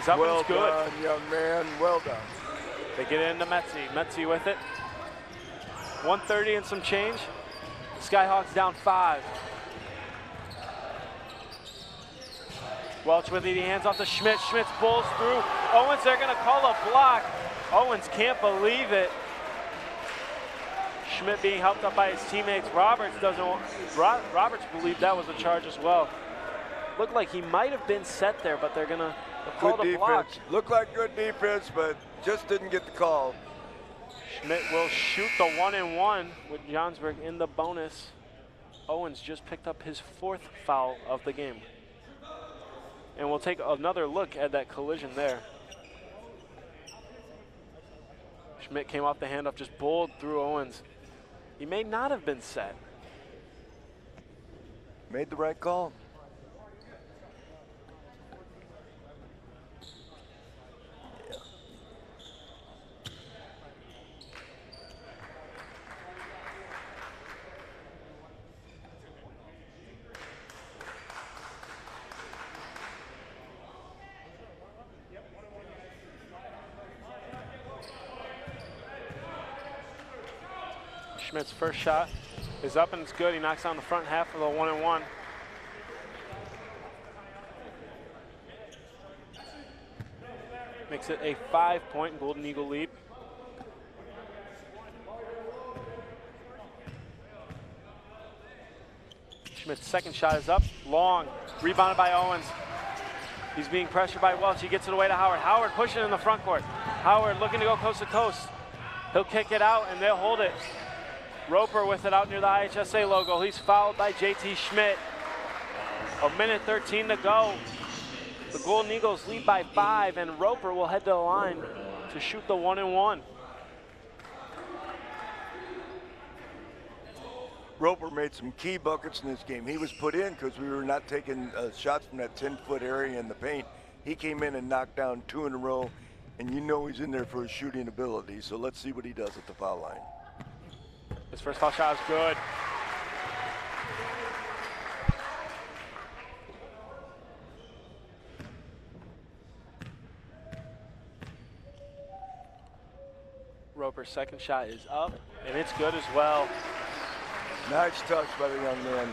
is up. Well and it's good. done, young man. Well done. They get it into Metzi. Metzi with it. 1:30 and some change. Skyhawks down 5. Welch with it. He hands off to Schmidt. Schmitz pulls through. Owens, they're going to call a block. Owens can't believe it. Schmidt being helped up by his teammates. Roberts believed that was a charge as well. Looked like he might have been set there, but they're going to call the block. Looked like good defense, but just didn't get the call. Schmidt will shoot the 1-and-1 with Johnsburg in the bonus. Owens just picked up his 4th foul of the game. And we'll take another look at that collision there. Schmidt came off the handoff, just bowled through Owens. He may not have been set. Made the right call. Schmidt's first shot is up and it's good. He knocks down the front half of the 1-and-1. Makes it a 5-point Golden Eagle lead. Schmidt's second shot is up, long, rebounded by Owens. He's being pressured by Welch. He gets it away to Howard. Howard pushing in the front court. Howard looking to go coast to coast. He'll kick it out and they'll hold it. Roper with it out near the IHSA logo. He's fouled by JT Schmidt. 1:13 to go. The Golden Eagles lead by 5, and Roper will head to the line to shoot the 1-and-1. Roper made some key buckets in this game. He was put in because we were not taking shots from that 10-foot area in the paint. He came in and knocked down 2 in a row, and you know he's in there for his shooting ability. So let's see what he does at the foul line. His first foul shot is good. Roper's second shot is up, and it's good as well. Nice touch by the young man.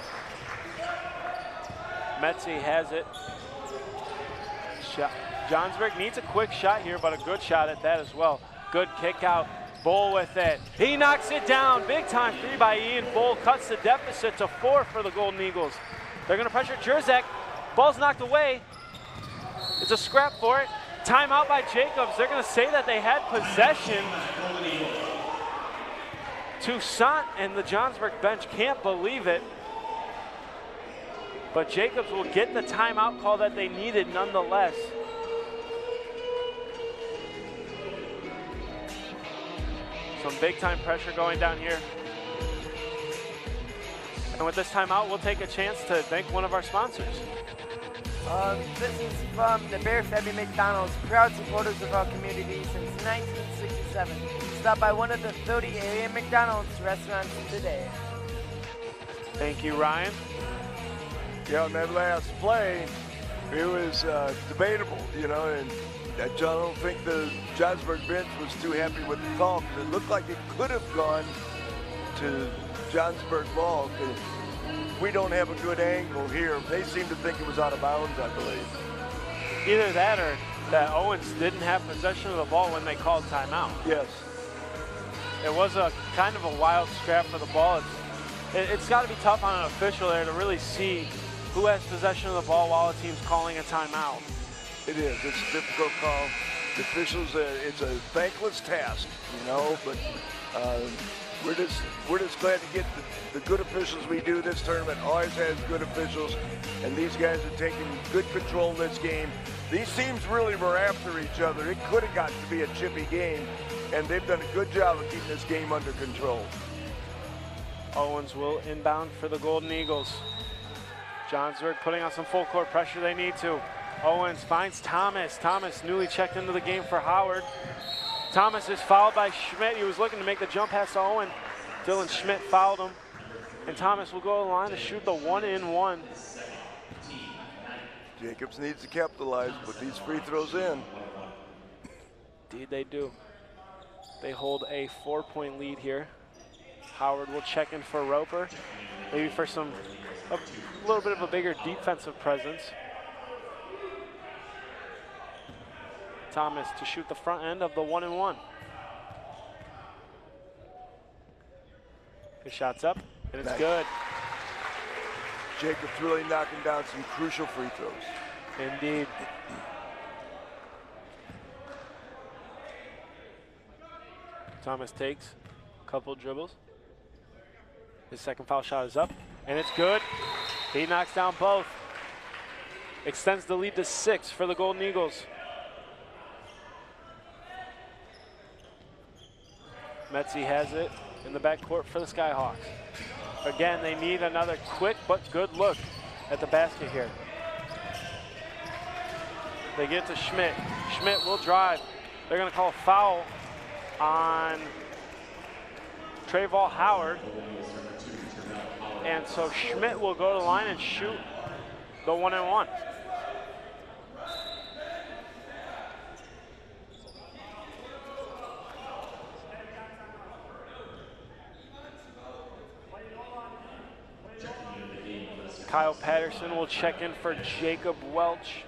Metzi has it. Johnsburg needs a quick shot here, but a good shot at that as well. Good kick out. Bull with it. He knocks it down. Big time 3 by Ian. Bull cuts the deficit to 4 for the Golden Eagles. They're going to pressure Jerzak. Ball's knocked away. It's a scrap for it. Timeout by Jacobs. They're going to say that they had possession. Toussaint and the Johnsburg bench can't believe it. But Jacobs will get the timeout call that they needed nonetheless. Some big time pressure going down here. And with this timeout, we'll take a chance to thank one of our sponsors. This is from the Bear Family McDonald's, proud supporters of our community since 1967. Stop by one of the 30 area McDonald's restaurants today. Thank you, Ryan. Yeah, on that last play, it was debatable, you know, and I don't think the Johnsburg bench was too happy with the call because it looked like it could have gone to Johnsburg ball. We don't have a good angle here. They seem to think it was out of bounds, I believe. Either that or that Owens didn't have possession of the ball when they called timeout. Yes. It was a kind of a wild scrap for the ball. It's got to be tough on an official there to really see who has possession of the ball while a team's calling a timeout. It is. It's a difficult call. The officials, it's a thankless task, you know, but we're just glad to get the good officials we do. This tournament always has good officials, and these guys are taking good control in this game. These teams really were after each other. It could have gotten to be a chippy game, and they've done a good job of keeping this game under control. Owens will inbound for the Golden Eagles. Johnsburg putting on some full court pressure they need to. Owens finds Thomas. Thomas newly checked into the game for Howard. Thomas is fouled by Schmidt. He was looking to make the jump pass to Owen. Dylan Schmidt fouled him. And Thomas will go to the line to shoot the 1-and-1. Jacobs needs to capitalize, put these free throws in. Indeed they do. They hold a 4-point lead here. Howard will check in for Roper, maybe for a little bit of a bigger defensive presence. Thomas to shoot the front end of the 1-and-1. His shot's up, and it's good. Jacobs really knocking down some crucial free throws. Indeed. Thomas takes a couple dribbles. His second foul shot is up, and it's good. He knocks down both. Extends the lead to 6 for the Golden Eagles. Metzi has it in the backcourt for the Skyhawks. Again, they need another quick but good look at the basket here. They get to Schmidt. Schmidt will drive. They're going to call a foul on Trayvon Howard. And so Schmidt will go to the line and shoot the 1-and-1. Kyle Patterson will check in for Jacob Welch.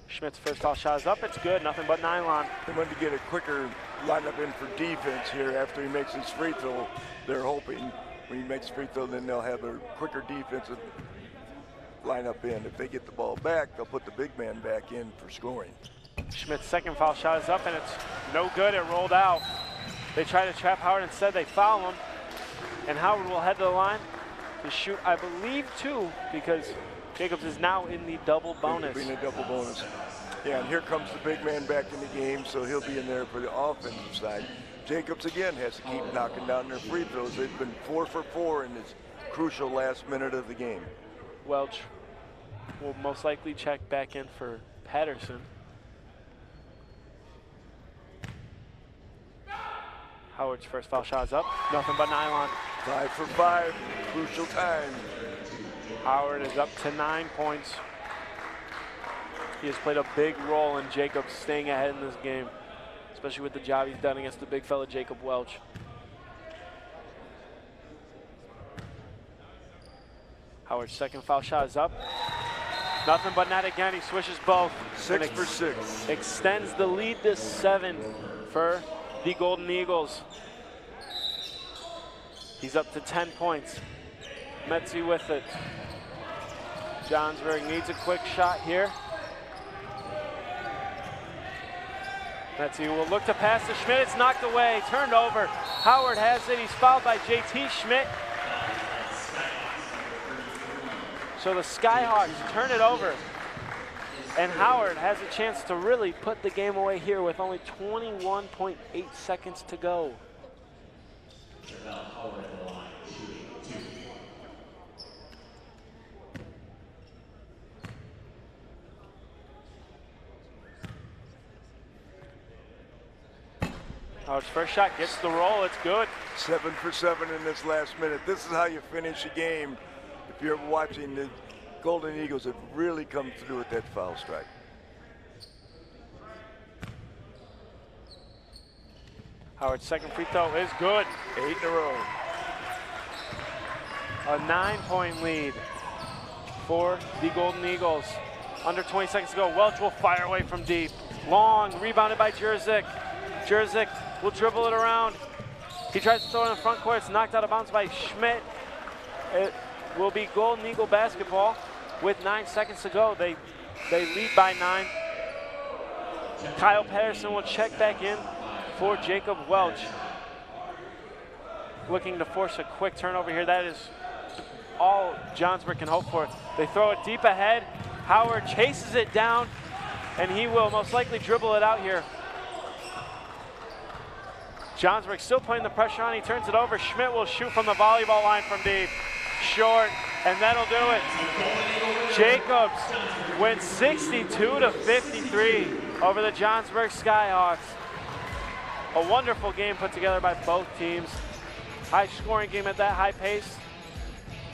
Schmidt's first foul shot is up. It's good. Nothing but nylon. They want to get a quicker lineup in for defense here after he makes his free throw. They're hoping when he makes free throw, then they'll have a quicker defensive lineup in. If they get the ball back, they'll put the big man back in for scoring. Schmidt's second foul shot is up, and it's no good. It rolled out. They try to trap Howard. Instead, they foul him. And Howard will head to the line to shoot, I believe, 2, because Jacobs is now in the double bonus. Being a double bonus. Yeah, and here comes the big man back in the game, so he'll be in there for the offensive side. Jacobs, again, has to keep knocking down their free throws. They've been 4 for 4 in this crucial last minute of the game. Welch will most likely check back in for Patterson. Howard's first foul shot is up. Nothing but nylon. 5 for 5, crucial time. Howard is up to 9 points. He has played a big role in Jacobs staying ahead in this game, especially with the job he's done against the big fella Jacob Welch. Howard's second foul shot is up. Nothing but net again. He swishes both. 6 for 6. Extends the lead to 7 for the Golden Eagles. He's up to 10 points. Metzi with it. Johnsburg needs a quick shot here. Metzi will look to pass to Schmidt. It's knocked away, turned over. Howard has it. He's fouled by JT Schmidt. So the Skyhawks turn it over. And Howard has a chance to really put the game away here with only 21.8 seconds to go. Howard's first shot gets the roll. It's good. 7 for 7 in this last minute. This is how you finish a game. If you're watching, the Golden Eagles have really come through with that foul strike. Howard's second free throw is good. 8 in a row. A 9-point lead for the Golden Eagles. Under 20 seconds to go. Welch will fire away from deep. Long, rebounded by Jerzik. Jerzik will dribble it around. He tries to throw it in the front court. It's knocked out of bounds by Schmidt. It will be Golden Eagle basketball with 9 seconds to go. They lead by 9. Kyle Patterson will check back in for Jacob Welch. Looking to force a quick turnover here. That is all Johnsburg can hope for. They throw it deep ahead. Howard chases it down, and he will most likely dribble it out here. Johnsburg still putting the pressure on. He turns it over. Schmidt will shoot from the volleyball line from deep. Short, and that'll do it. Jacobs wins 62-53 over the Johnsburg Skyhawks. A wonderful game put together by both teams. High scoring game at that high pace.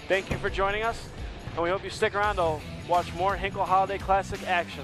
Thank you for joining us, and we hope you stick around to watch more Hinkle Holiday Classic action.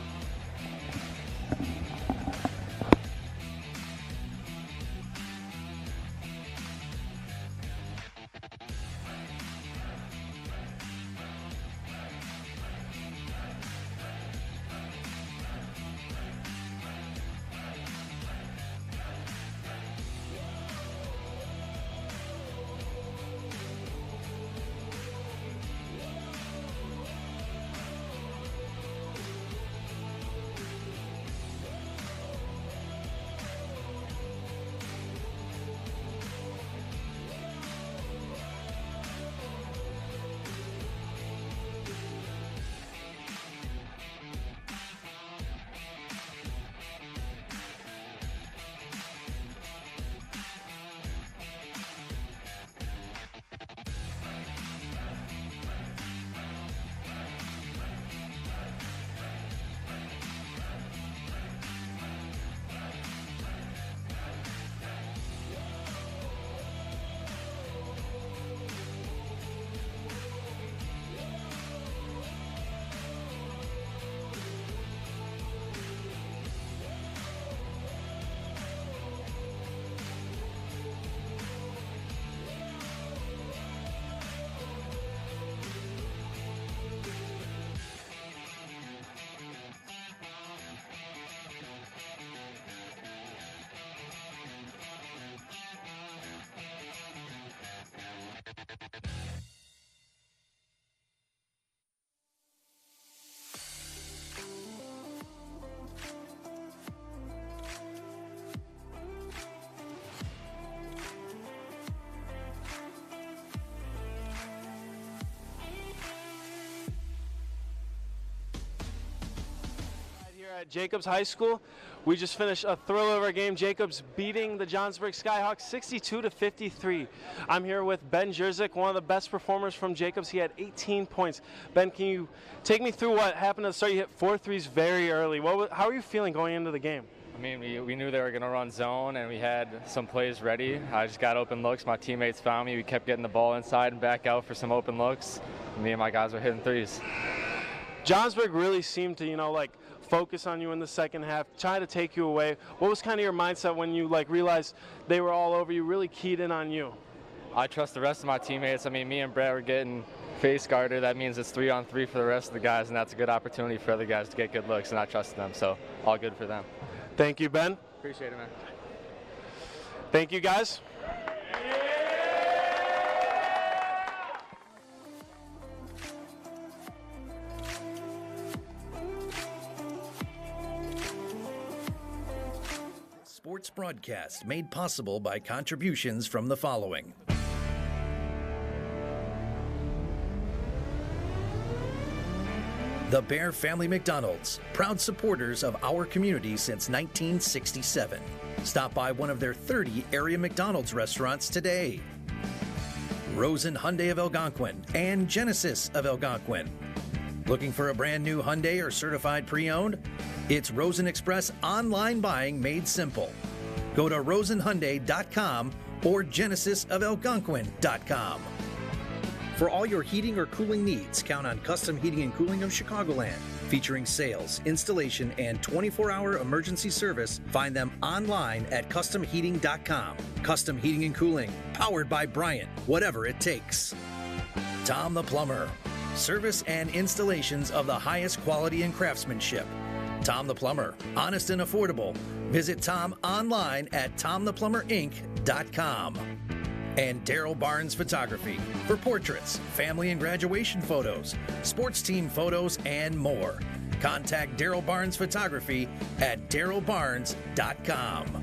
At Jacobs High School, we just finished a thrill of our game. Jacobs beating the Johnsburg Skyhawks 62-53. I'm here with Ben Jerzyk, one of the best performers from Jacobs. He had 18 points. Ben, can you take me through what happened at the start? You hit 4 threes very early. How are you feeling going into the game? I mean, we knew they were going to run zone, and we had some plays ready. I just got open looks. My teammates found me. We kept getting the ball inside and back out for some open looks. Me and my guys were hitting threes. Johnsburg really seemed to, focus on you in the second half, try to take you away. What was kind of your mindset when you realized they were all over you, really keyed in on you? I trust the rest of my teammates. I mean, me and Brett were getting face guarded. That means it's 3-on-3 for the rest of the guys, and that's a good opportunity for other guys to get good looks, and I trusted them, so all good for them. Thank you, Ben. Appreciate it, man. Thank you, guys. Sports broadcast made possible by contributions from the following. The Bear Family McDonald's, proud supporters of our community since 1967. Stop by one of their 30 area McDonald's restaurants today. Rosen Hyundai of Algonquin and Genesis of Algonquin. Looking for a brand new Hyundai or certified pre-owned? It's Rosen Express online buying made simple. Go to rosenhyundai.com or genesisofelgonquin.com. For all your heating or cooling needs, count on Custom Heating and Cooling of Chicagoland. Featuring sales, installation, and 24-hour emergency service, find them online at customheating.com. Custom Heating and Cooling, powered by Bryant, whatever it takes. Tom the Plumber, service and installations of the highest quality and craftsmanship. Tom the Plumber, honest and affordable. Visit Tom online at tomtheplumberinc.com. And Daryl Barnes Photography for portraits, family and graduation photos, sports team photos, and more. Contact Daryl Barnes Photography at darylbarnes.com.